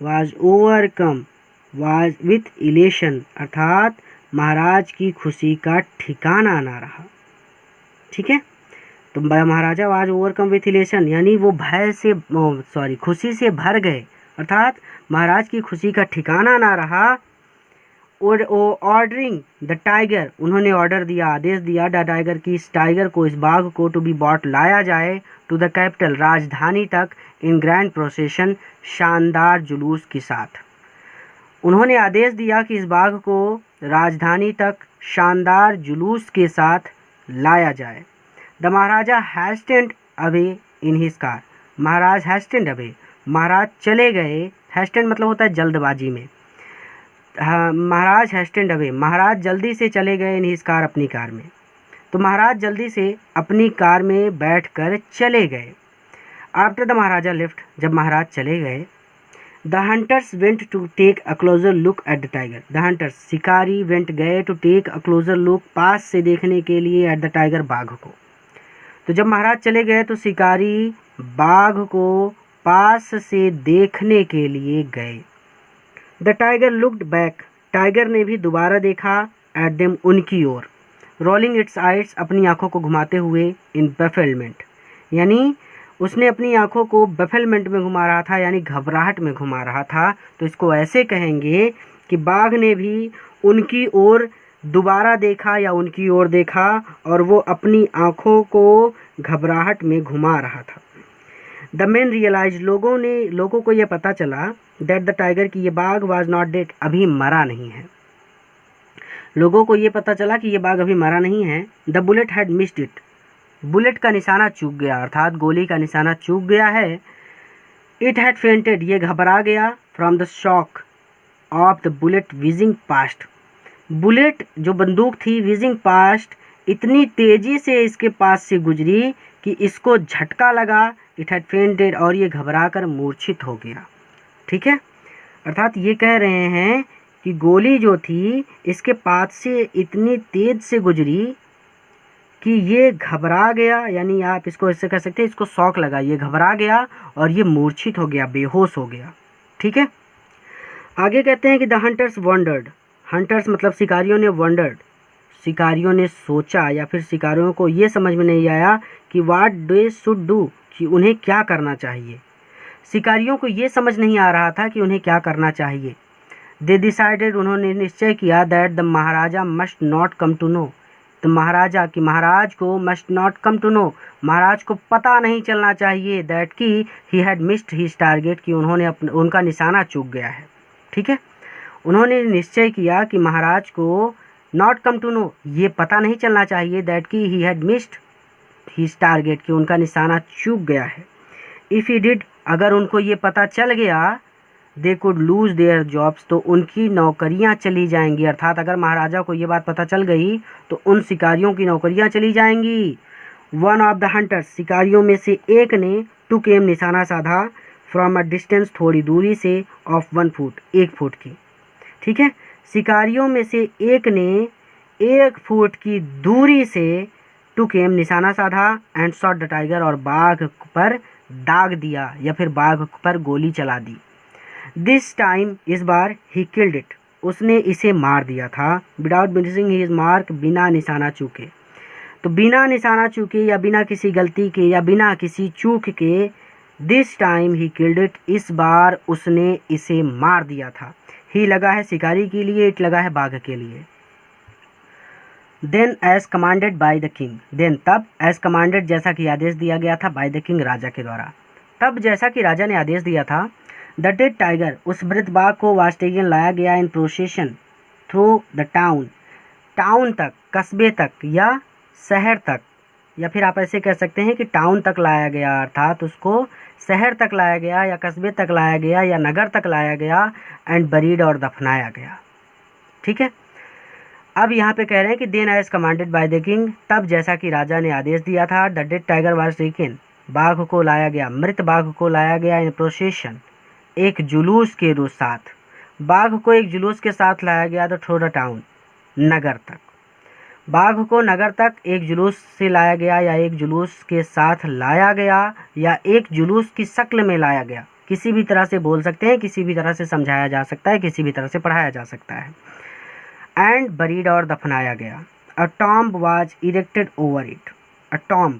was overcome, was with elation, अर्थात महाराज की खुशी का ठिकाना ना रहा। ठीक है, तो महाराजा वाज ओवरकम विथ इलेशन यानी वो भय से खुशी से भर गए, अर्थात महाराज की खुशी का ठिकाना ना रहा। और ऑर्डरिंग द टाइगर, उन्होंने ऑर्डर दिया, आदेश दिया, द टाइगर की, इस टाइगर को, इस बाघ को, टू बी बॉट, लाया जाए, टू द कैपिटल, राजधानी तक, इन ग्रैंड प्रोसेशन, शानदार जुलूस के साथ। उन्होंने आदेश दिया कि इस बाघ को राजधानी तक शानदार जुलूस के साथ लाया जाए। The maharaja hastened away in his car, महाराज हैस्टेंड अवे, महाराज चले गए, हैस्टेंड मतलब होता है जल्दबाजी में, महाराज हैस्टेंड अवे, महाराज जल्दी से चले गए, इन हिज कार, अपनी कार में, तो महाराज जल्दी से अपनी कार में बैठकर चले गए। आफ्टर द महाराजा लेफ्ट, जब महाराज चले गए, the hunters went to take a closer look at the tiger, the hunters, शिकारी, वेंट गए, to take a closer look, पास से देखने के लिए, एट द टाइगर, बाघ को। तो जब महाराज चले गए तो शिकारी बाघ को पास से देखने के लिए गए। The tiger looked back, tiger ने भी दोबारा देखा, एट देम, उनकी ओर, रोलिंग इट्स आइट्स, अपनी आंखों को घुमाते हुए, इन बेफिलमेंट, यानी उसने अपनी आंखों को बेफिलमेंट में घुमा रहा था, यानी घबराहट में घुमा रहा था। तो इसको ऐसे कहेंगे कि बाघ ने भी उनकी ओर दोबारा देखा या उनकी ओर देखा और वो अपनी आंखों को घबराहट में घुमा रहा था। द मेन रियलाइज, लोगों को यह पता चला, दैट द टाइगर, की ये बाघ वाज नॉट डेड, अभी मरा नहीं है। लोगों को ये पता चला कि ये बाघ अभी मरा नहीं है। The bullet had missed it, bullet का निशाना चूक गया, अर्थात गोली का निशाना चूक गया है। इट हैड फेंटेड, ये घबरा गया, from the shock of the bullet wheezing past, bullet जो बंदूक थी विजिंग पास्ट, इतनी तेज़ी से इसके पास से गुजरी कि इसको झटका लगा। इट हैड फेंटेड, और ये घबरा कर मूर्छित हो गया। ठीक है, अर्थात ये कह रहे हैं कि गोली जो थी इसके पास से इतनी तेज से गुजरी कि ये घबरा गया, यानी आप इसको ऐसे कह सकते हैं, इसको शॉक लगा, ये घबरा गया और ये मूर्छित हो गया, बेहोश हो गया। ठीक है, आगे कहते हैं कि द हंटर्स वंडर्ड, हंटर्स मतलब शिकारियों ने, वंडर्ड, शिकारियों ने सोचा या फिर शिकारियों को ये समझ में नहीं आया कि व्हाट दे शुड डू, कि उन्हें क्या करना चाहिए। शिकारियों को ये समझ नहीं आ रहा था कि उन्हें क्या करना चाहिए। दे डिसाइडेड, उन्होंने निश्चय किया, that the maharaja must not come to know, तो महाराजा की, महाराज को, must not come to know, महाराज को पता नहीं चलना चाहिए, दैट की he had missed his target, कि उन्होंने उनका निशाना चूक गया है। ठीक है, उन्होंने निश्चय किया कि महाराज को नॉट कम टू नो, ये पता नहीं चलना चाहिए, दैट की he had missed his target, कि उनका निशाना चूक गया है। इफ़ ही डिड, अगर उनको ये पता चल गया, they could lose their jobs, तो उनकी नौकरियां चली जाएंगी, अर्थात अगर महाराजा को ये बात पता चल गई तो उन शिकारियों की नौकरियां चली जाएंगी। वन ऑफ द हंटर्स, शिकारियों में से एक ने, टू केम, निशाना साधा, फ्रॉम अ डिस्टेंस, थोड़ी दूरी से, ऑफ 1 फुट, 1 फुट की। ठीक है, शिकारियों में से एक ने 1 फुट की दूरी से, टू केम, निशाना साधा, एंड शॉट द टाइगर, और बाघ पर दाग दिया या फिर बाघ पर गोली चला दी। दिस टाइम, इस बार, ही किल्ड इट, उसने इसे मार दिया था। विदाउट मिसिंग हिज मार्क, बिना निशाना चूके। तो बिना निशाना चूके या बिना किसी गलती के या बिना किसी चूक के, this time he killed it, इस बार उसने इसे मार दिया था। ही लगा है शिकारी के लिए, इट लगा है बाघ के लिए। Then as commanded by the king, then तब, एज कमांडेड जैसा कि आदेश दिया गया था, बाय द किंग राजा के द्वारा, तब जैसा कि राजा ने आदेश दिया था, द डेड टाइगर, उस मृत बाघ को वाज टेकन, लाया गया in procession through the town, town तक, कस्बे तक या शहर तक, या फिर आप ऐसे कह सकते हैं कि टाउन तक लाया गया, अर्थात उसको शहर तक लाया गया या कस्बे तक लाया गया या नगर तक लाया गया, एंड बरीड और दफनाया गया। ठीक है, अब यहाँ पे कह रहे हैं कि then as commanded by the king, तब जैसा कि राजा ने आदेश दिया था, the dead tiger was taken, बाघ को लाया गया, मृत बाघ को लाया गया, इन प्रोसेशन, एक जुलूस के साथ, बाघ को एक जुलूस के साथ लाया गया, तो थ्रू द टाउन, नगर तक, बाघ को नगर तक एक जुलूस से लाया गया या एक जुलूस के साथ लाया गया या एक जुलूस की शक्ल में लाया गया, किसी भी तरह से बोल सकते हैं, किसी भी तरह से समझाया जा सकता है, किसी भी तरह से पढ़ाया जा सकता है। एंड बरीड और दफनाया गया, a tomb was erected over it, a tomb,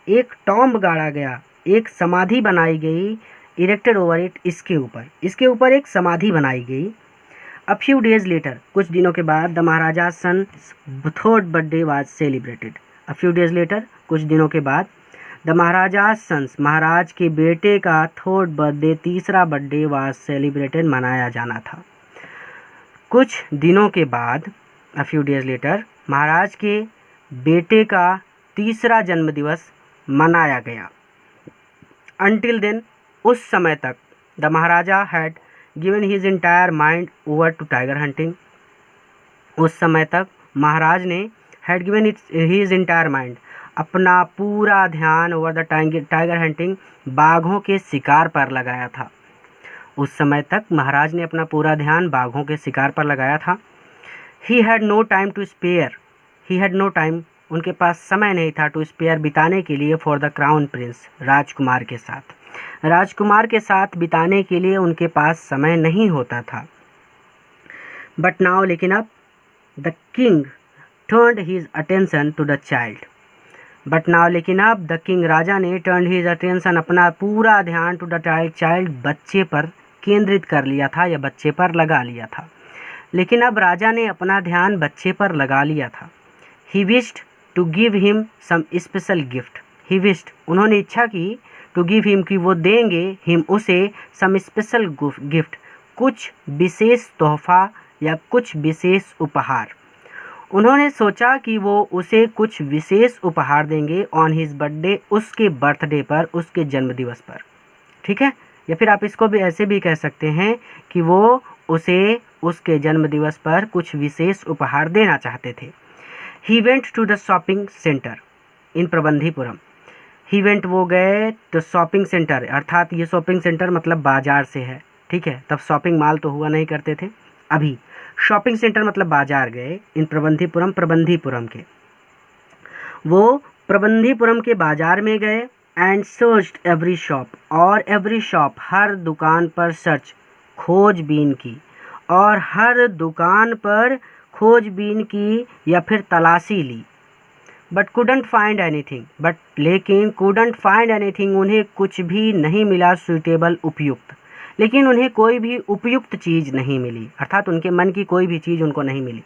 एक टॉम्ब गाड़ा गया, एक समाधि बनाई गई, इरेक्टेड ओवर इट, इसके ऊपर एक समाधि बनाई गई। अ फ्यू डेज लेटर, कुछ दिनों के बाद, the Maharaja son third birthday was celebrated, a few days later, कुछ दिनों के बाद, द महाराजा सन्स, महाराज के बेटे का थर्ड बर्थडे, तीसरा बर्थडे वाज सेलिब्रेटेड, मनाया जाना था। कुछ दिनों के बाद, अ फ्यू डेज लेटर, महाराज के बेटे का तीसरा जन्मदिवस मनाया गया। अनटिल देन, उस समय तक, the Maharaja had given his entire mind over to tiger hunting, उस समय तक महाराज ने had given his entire mind, अपना पूरा ध्यान, ओवर द टाइगर हंटिंग, बाघों के शिकार पर लगाया था। उस समय तक महाराज ने अपना पूरा ध्यान बाघों के शिकार पर लगाया था। He had no time to spare, he had no time, उनके पास समय नहीं था, टू स्पेयर, बिताने के लिए, फॉर द क्राउन प्रिंस, राजकुमार के साथ, राजकुमार के साथ बिताने के लिए उनके पास समय नहीं होता था। बट नाउ, लेकिन अब, the king turned his attention to the child, but now, लेकिन अब, द किंग, राजा ने, टर्न्ड हिज अटेंशन, अपना पूरा ध्यान, टू द चाइल्ड, बच्चे पर केंद्रित कर लिया था या बच्चे पर लगा लिया था। लेकिन अब राजा ने अपना ध्यान बच्चे पर लगा लिया था। He wished to give him some special gift, he wished, उन्होंने इच्छा की, टू गिव हिम, कि वो देंगे, हिम, उसे, सम स्पेशल गिफ्ट, कुछ विशेष तोहफा या कुछ विशेष उपहार। उन्होंने सोचा कि वो उसे कुछ विशेष उपहार देंगे, ऑन हिज बर्थडे, उसके बर्थडे पर, उसके जन्मदिवस पर। ठीक है, या फिर आप इसको भी ऐसे भी कह सकते हैं कि वो उसे उसके जन्मदिवस पर कुछ विशेष उपहार देना चाहते थे। He went to the shopping centre in Prabandhipuram, he went, वो गए, तो शॉपिंग सेंटर, अर्थात ये शॉपिंग सेंटर मतलब बाजार से है। ठीक है, तब शॉपिंग मॉल तो हुआ नहीं करते थे, अभी शॉपिंग सेंटर मतलब बाजार गए, इन प्रबंधीपुरम, प्रबंधीपुरम के, वो प्रबंधीपुरम के बाजार में गए, एंड सर्च्ड एवरी शॉप, और एवरी शॉप, हर दुकान पर सर्च, खोजबीन की, और हर दुकान पर खोजबीन की या फिर तलाशी ली। But couldn't find anything, but लेकिन couldn't find anything, उन्हें कुछ भी नहीं मिला, suitable, उपयुक्त, लेकिन उन्हें कोई भी उपयुक्त चीज़ नहीं मिली, अर्थात उनके मन की कोई भी चीज़ उनको नहीं मिली।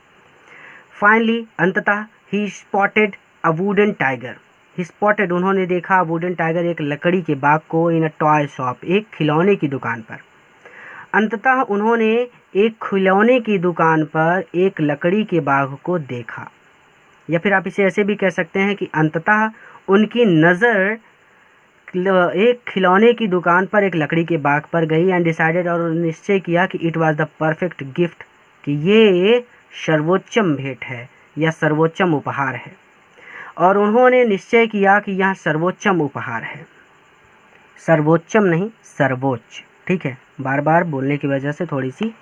फाइनली, अंततः, he spotted a wooden tiger, he spotted, उन्होंने देखा, वुडन टाइगर, एक लकड़ी के बाघ को, इन अ टॉय शॉप, एक खिलौने की दुकान पर। अंततः उन्होंने एक खिलौने की दुकान पर एक लकड़ी के बाघ को देखा, या फिर आप इसे ऐसे भी कह सकते हैं कि अंततः उनकी नज़र एक खिलौने की दुकान पर एक लकड़ी के बाग पर गई, एंड डिसाइडेड, और निश्चय किया कि it was the perfect gift, कि ये सर्वोच्चम भेंट है या सर्वोच्चम उपहार है, और उन्होंने निश्चय किया कि यह सर्वोच्चम उपहार है, सर्वोच्चम नहीं, सर्वोच्च। ठीक है, बार बार बोलने की वजह से थोड़ी सी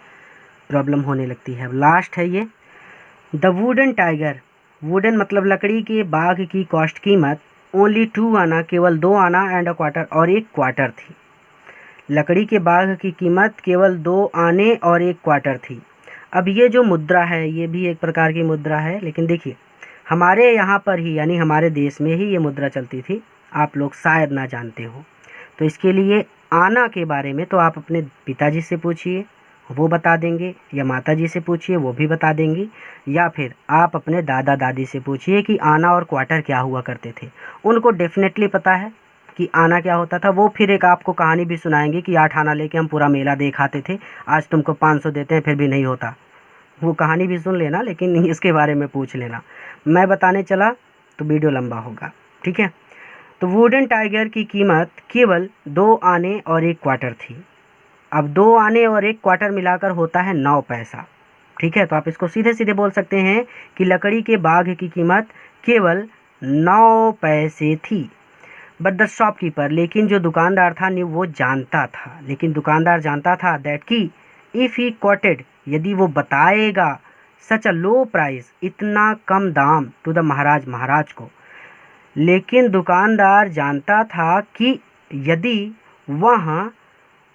प्रॉब्लम होने लगती है। लास्ट है ये, द वुडन टाइगर, वुडन मतलब लकड़ी के बाघ की कॉस्ट, कीमत, ओनली 2 आना, केवल 2 आना, एंड अ क्वार्टर, और 1 क्वार्टर थी। लकड़ी के बाघ की कीमत केवल 2 आने और 1 क्वार्टर थी। अब ये जो मुद्रा है ये भी एक प्रकार की मुद्रा है, लेकिन देखिए हमारे यहाँ पर ही यानी हमारे देश में ही ये मुद्रा चलती थी, आप लोग शायद ना जानते हो। तो इसके लिए आना के बारे में तो आप अपने पिताजी से पूछिए, वो बता देंगे, या माताजी से पूछिए, वो भी बता देंगी, या फिर आप अपने दादा दादी से पूछिए कि आना और क्वार्टर क्या हुआ करते थे। उनको डेफिनेटली पता है कि आना क्या होता था। वो फिर एक आपको कहानी भी सुनाएंगे कि 8 आना लेके हम पूरा मेला देख आते थे, आज तुमको 500 देते हैं फिर भी नहीं होता। वो कहानी भी सुन लेना, लेकिन इसके बारे में पूछ लेना। मैं बताने चला तो वीडियो लंबा होगा, ठीक है। तो वुडन टाइगर की कीमत केवल 2 आने और 1 क्वार्टर थी। अब 2 आने और 1 क्वार्टर मिलाकर होता है 9 पैसा, ठीक है। तो आप इसको सीधे सीधे बोल सकते हैं कि लकड़ी के बाघ की कीमत केवल 9 पैसे थी। बट द शॉपकीपर, लेकिन जो दुकानदार था नहीं, वो जानता था, लेकिन दुकानदार जानता था दैट कि इफ़ ही क्वार्टेड, यदि वो बताएगा सच अ लो प्राइस, इतना कम दाम टू द महाराज को, लेकिन दुकानदार जानता था कि यदि वह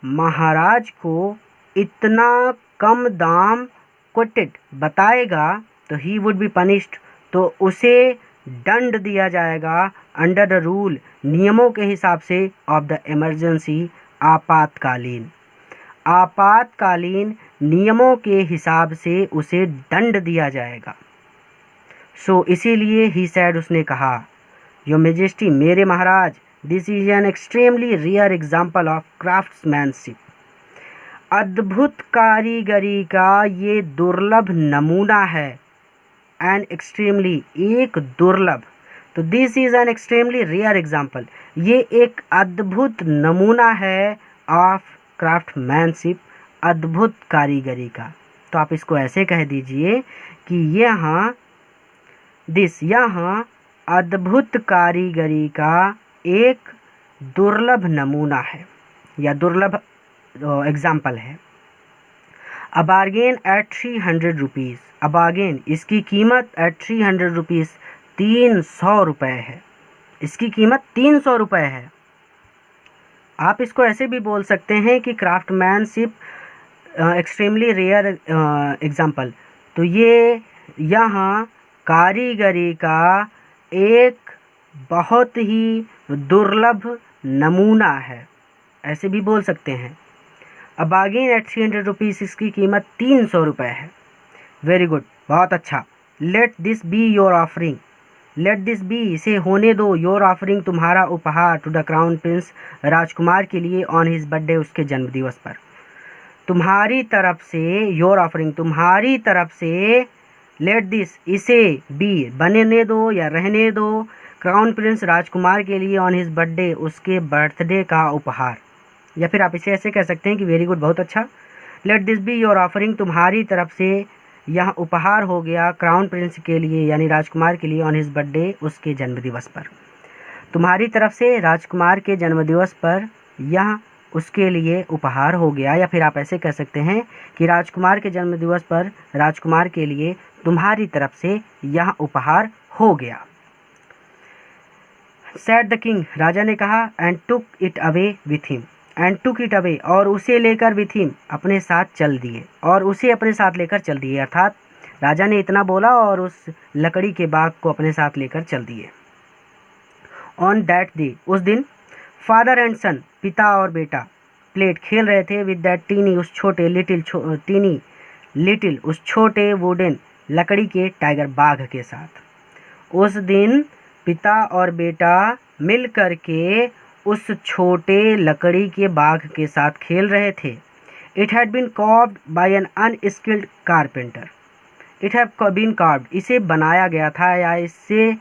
महाराज को इतना कम दाम क्वार्टेड बताएगा तो ही वुड बी पनिश्ड, तो उसे दंड दिया जाएगा अंडर द रूल, नियमों के हिसाब से, ऑफ द इमरजेंसी, आपातकालीन नियमों के हिसाब से उसे दंड दिया जाएगा। सो इसीलिए ही सैड, उसने कहा, योर मेजेस्टी, मेरे महाराज, this is an extremely rare example of craftsmanship, अद्भुत कारीगरी का ये दुर्लभ नमूना है। एन एक्सट्रीमली, एक दुर्लभ, तो this is an extremely rare example, ये एक अद्भुत नमूना है ऑफ क्राफ्टमैनशिप, अद्भुत कारीगरी का। तो आप इसको ऐसे कह दीजिए कि यहाँ अद्भुत कारीगरी का एक दुर्लभ नमूना है या दुर्लभ एग्जाम्पल है। A bargain at 300 rupees, a bargain, इसकी कीमत एट 300 रुपीज़, 300 रुपये है, इसकी कीमत 300 रुपये है। आप इसको ऐसे भी बोल सकते हैं कि क्राफ्टमैनशिप एक्सट्रीमली रेयर एग्जाम्पल, तो ये यहाँ कारीगरी का एक बहुत ही दुर्लभ नमूना है, ऐसे भी बोल सकते हैं। अ बार्गेन एट 300 रुपीज़, इसकी कीमत 300 रुपये है। वेरी गुड, बहुत अच्छा। Let this be your offering, let this be, इसे होने दो, योर ऑफरिंग, तुम्हारा उपहार, टू द क्राउन प्रिंस, राजकुमार के लिए, ऑन हिज बर्थडे, उसके जन्मदिवस पर। तुम्हारी तरफ से, योर ऑफरिंग, तुम्हारी तरफ से, लेट दिस, इसे, बी, बनने दो या रहने दो, क्राउन प्रिंस, राजकुमार के लिए, ऑन हिज बर्थडे, उसके बर्थडे का उपहार। या फिर आप इसे ऐसे कह सकते हैं कि वेरी गुड, बहुत अच्छा। Let this be your offering, तुम्हारी तरफ से यह उपहार हो गया क्राउन प्रिंस के लिए यानी राजकुमार के लिए, ऑन हिज बर्थडे, उसके जन्मदिवस पर। तुम्हारी तरफ से राजकुमार के जन्मदिवस पर यह उसके लिए उपहार हो गया, या फिर आप ऐसे कह सकते हैं कि राजकुमार के जन्मदिवस पर राजकुमार के लिए तुम्हारी तरफ से यह उपहार हो गया। सेड द किंग, राजा ने कहा, and took it away with him, and took it away, और उसे लेकर विथ हिम, अपने साथ चल दिए, और उसे अपने साथ लेकर चल दिए, अर्थात राजा ने इतना बोला और उस लकड़ी के बाग को अपने साथ लेकर चल दिए। ऑन दैट डे, उस दिन, फादर एंड सन, पिता और बेटा, प्लेड, खेल रहे थे, विद दैट टीनी, उस छोटे, लिटिल, उस छोटे वुडन, लकड़ी के टाइगर, बाघ के साथ। उस दिन पिता और बेटा मिल कर के उस छोटे लकड़ी के बाघ के साथ खेल रहे थे। It had been carved by an unskilled carpenter, it have been carved, इसे बनाया गया था या इससे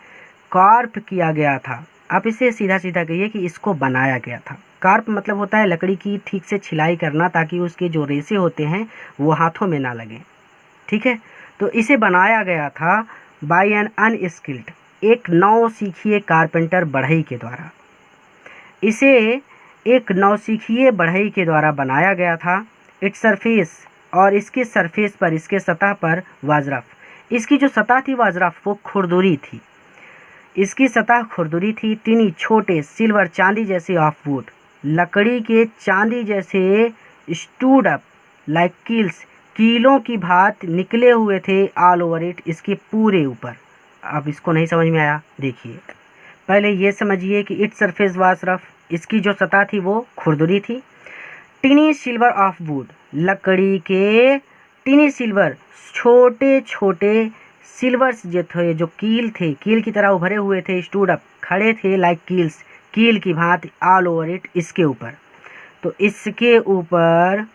कार्प किया गया था। आप इसे सीधा सीधा कहिए कि इसको बनाया गया था। कार्प मतलब होता है लकड़ी की ठीक से छिलाई करना, ताकि उसके जो रेशे होते हैं वो हाथों में ना लगें, ठीक है। तो इसे बनाया गया था बाय एन अनस्किल्ड, एक नौसीखिए कारपेंटर, बढ़ई के द्वारा। इसे एक नौसीखिए बढ़ई के द्वारा बनाया गया था। इट्स सरफेस, और इसके सरफेस पर, इसके सतह पर, वाजरफ, इसकी जो सतह थी वाजरफ, वो खुरदुरी थी, इसकी सतह खुरदुरी थी। टिनी, छोटे, सिल्वर, चांदी जैसे, ऑफ वुड, लकड़ी के चांदी जैसे, स्टूड अप लाइक कील्स, कीलों की भांति निकले हुए थे ऑल ओवर इट, इसके पूरे ऊपर। अब इसको नहीं समझ में आया, देखिए पहले ये समझिए कि इट सरफेस वाज रफ, इसकी जो सतह थी वो खुरदुरी थी। टिनी सिल्वर ऑफ वुड, लकड़ी के टिनी सिल्वर, छोटे छोटे सिल्वर्स जो थे, जो कील थे, कील की तरह उभरे हुए थे, स्टूड अप, खड़े थे, लाइक कील्स, कील की भांति, ऑल ओवर इट, इसके ऊपर। तो इसके ऊपर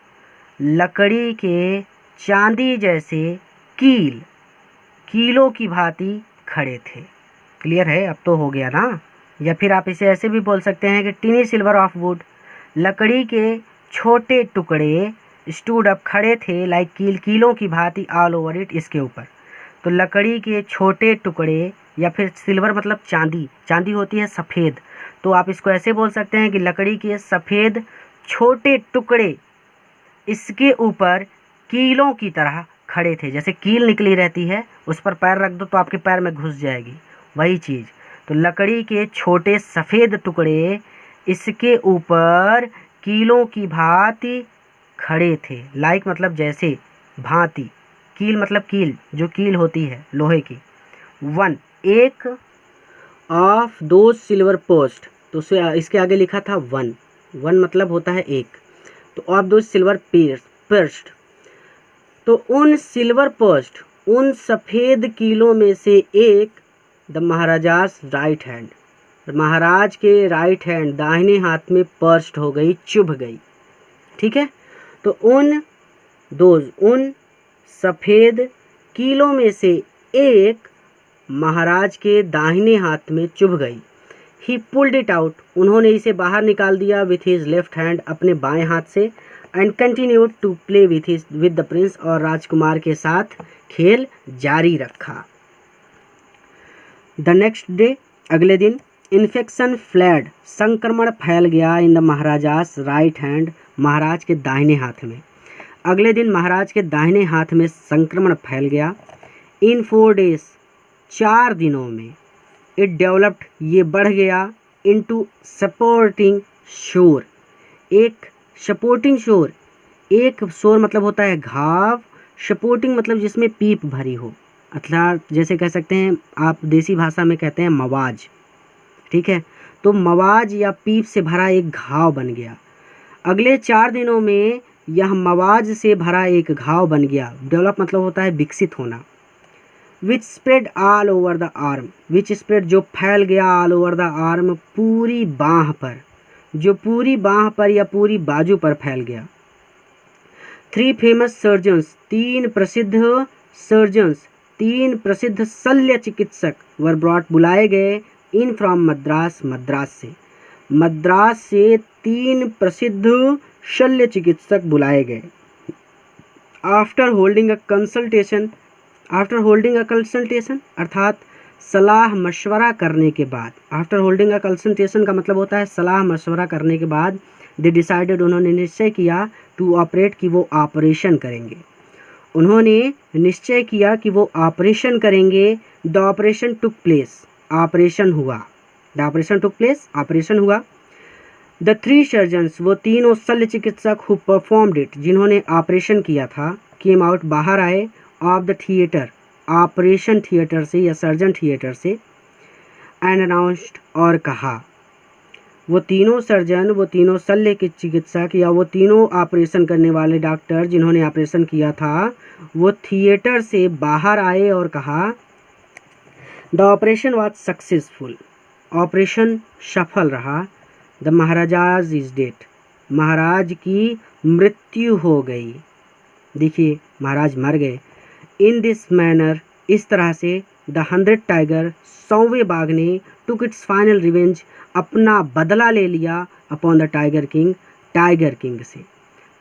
लकड़ी के चांदी जैसे कील, कीलों की भांति खड़े थे। क्लियर है? अब तो हो गया ना। या फिर आप इसे ऐसे भी बोल सकते हैं कि टिनी सिल्वर ऑफ वुड, लकड़ी के छोटे टुकड़े, स्टूड अप, खड़े थे, लाइक कील, कीलों की भांति, ऑल ओवर इट, इसके ऊपर। तो लकड़ी के छोटे टुकड़े, या फिर सिल्वर मतलब चांदी, चांदी होती है सफ़ेद, तो आप इसको ऐसे बोल सकते हैं कि लकड़ी के सफ़ेद छोटे टुकड़े इसके ऊपर कीलों की तरह खड़े थे। जैसे कील निकली रहती है, उस पर पैर रख दो तो आपके पैर में घुस जाएगी, वही चीज़। तो लकड़ी के छोटे सफ़ेद टुकड़े इसके ऊपर कीलों की भांति खड़े थे। लाइक मतलब जैसे, भांति, कील मतलब कील, जो कील होती है लोहे की। वन, एक ऑफ दो सिल्वर पोस्ट, तो इसके आगे लिखा था वन, वन मतलब होता है एक। तो ऑफ दो सिल्वर पर्स्ट, तो उन सिल्वर पोस्ट, उन सफ़ेद कीलों में से एक, द महाराजास राइट हैंड, महाराज के राइट हैंड, दाहिने हाथ में पर्स्ट हो गई, चुभ गई। ठीक है? तो उन सफ़ेद कीलों में से एक महाराज के दाहिने हाथ में चुभ गई। ही पुल्ड इट आउट, उन्होंने इसे बाहर निकाल दिया, विथ हिज लेफ्ट हैंड, अपने बाएं हाथ से, and continued to play with the prince, और राजकुमार के साथ खेल जारी रखा। द नेक्स्ट डे, अगले दिन, इन्फेक्शन फ्लैड, संक्रमण फैल गया, इन द महाराजास राइट हैंड, महाराज के दाहिने हाथ में। अगले दिन महाराज के दाहिने हाथ में संक्रमण फैल गया। इन 4 days, 4 दिनों में, इट डेवलप्ड, ये बढ़ गया, इनटू सपोर्टिंग शोर, एक सपोर्टिंग शोर, एक शोर मतलब होता है घाव, सपोर्टिंग मतलब जिसमें पीप भरी हो, अर्थात जैसे कह सकते हैं आप देसी भाषा में कहते हैं मवाज। ठीक है? तो मवाज या पीप से भरा एक घाव बन गया। अगले 4 दिनों में यह मवाज से भरा एक घाव बन गया। डेवलप मतलब होता है विकसित होना। Which spread all over the arm, which spread जो फैल गया, ऑल ओवर द आर्म पूरी बाँह पर, जो पूरी बाँह पर या पूरी बाजू पर फैल गया। 3 फेमस सर्जन्स, 3 प्रसिद्ध सर्जन्स, 3 प्रसिद्ध शल्य चिकित्सक, वर ब्रॉट, बुलाए गए, इन फ्रॉम मद्रास, मद्रास से, मद्रास से 3 प्रसिद्ध शल्य चिकित्सक बुलाए गए। After holding a consultation, after holding a consultation अर्थात सलाह मशवरा करने के बाद, आफ्टर होल्डिंग अ कंसल्टेशन का मतलब होता है सलाह मशवरा करने के बाद, दे डिसाइडेड, उन्होंने निश्चय किया, टू ऑपरेट, कि वो ऑपरेशन करेंगे। उन्होंने निश्चय किया कि वो ऑपरेशन करेंगे। The operation took place, operation हुआ, the operation took place, operation हुआ। द 3 सर्जन्स, वो तीनों शल्य चिकित्सक, हु परफॉर्म्ड इट, जिन्होंने ऑपरेशन किया था, केम आउट, बाहर आए, of the theatre, operation theatre से या सर्जन थिएटर से, एंड अनाउंस्ड, और कहा। वो तीनों सर्जन, वो तीनों शल्य के चिकित्सक या वो तीनों ऑपरेशन करने वाले डॉक्टर जिन्होंने ऑपरेशन किया था, वो थिएटर से बाहर आए और कहा, the operation was successful, operation सफल रहा। द महाराजाज इज डेड, महाराज की मृत्यु हो गई। देखिए महाराज मर गए। इन दिस मैनर, इस तरह से, द 100 टाइगर, 100वें बाघ ने, टुक इट्स फाइनल रिवेंज, अपना बदला ले लिया, upon the tiger king, tiger king से,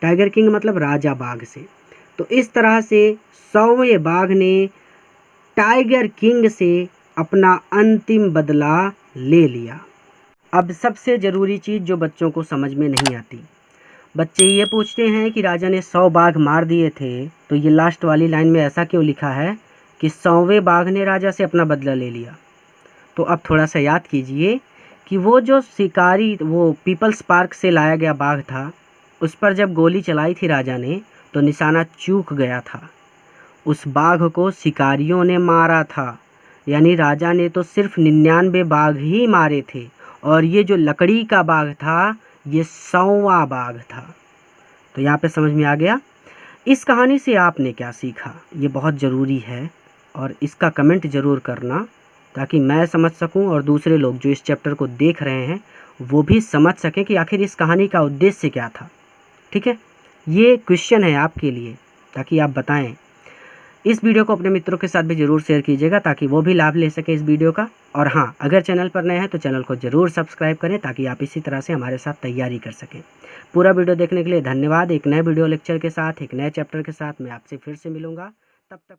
टाइगर किंग मतलब राजा बाघ से। तो इस तरह से 100वें बाघ ने टाइगर किंग से अपना अंतिम बदला ले लिया। अब सबसे ज़रूरी चीज़ जो बच्चों को समझ में नहीं आती, बच्चे ये पूछते हैं कि राजा ने 100 बाघ मार दिए थे, तो ये लास्ट वाली लाइन में ऐसा क्यों लिखा है कि 100वें बाघ ने राजा से अपना बदला ले लिया। तो अब थोड़ा सा याद कीजिए कि वो जो शिकारी, वो पीपल्स पार्क से लाया गया बाघ था, उस पर जब गोली चलाई थी राजा ने, तो निशाना चूक गया था। उस बाघ को शिकारियों ने मारा था, यानी राजा ने तो सिर्फ 99 बाघ ही मारे थे, और ये जो लकड़ी का बाघ था ये 100वां बाघ था। तो यहाँ पे समझ में आ गया। इस कहानी से आपने क्या सीखा, ये बहुत ज़रूरी है, और इसका कमेंट ज़रूर करना ताकि मैं समझ सकूं और दूसरे लोग जो इस चैप्टर को देख रहे हैं वो भी समझ सकें कि आखिर इस कहानी का उद्देश्य क्या था। ठीक है, ये क्वेश्चन है आपके लिए ताकि आप बताएं। इस वीडियो को अपने मित्रों के साथ भी ज़रूर शेयर कीजिएगा ताकि वो भी लाभ ले सकें इस वीडियो का। और हाँ, अगर चैनल पर नए हैं तो चैनल को ज़रूर सब्सक्राइब करें ताकि आप इसी तरह से हमारे साथ तैयारी कर सकें। पूरा वीडियो देखने के लिए धन्यवाद। एक नए वीडियो लेक्चर के साथ, एक नए चैप्टर के साथ मैं आपसे फिर से मिलूँगा। तब तक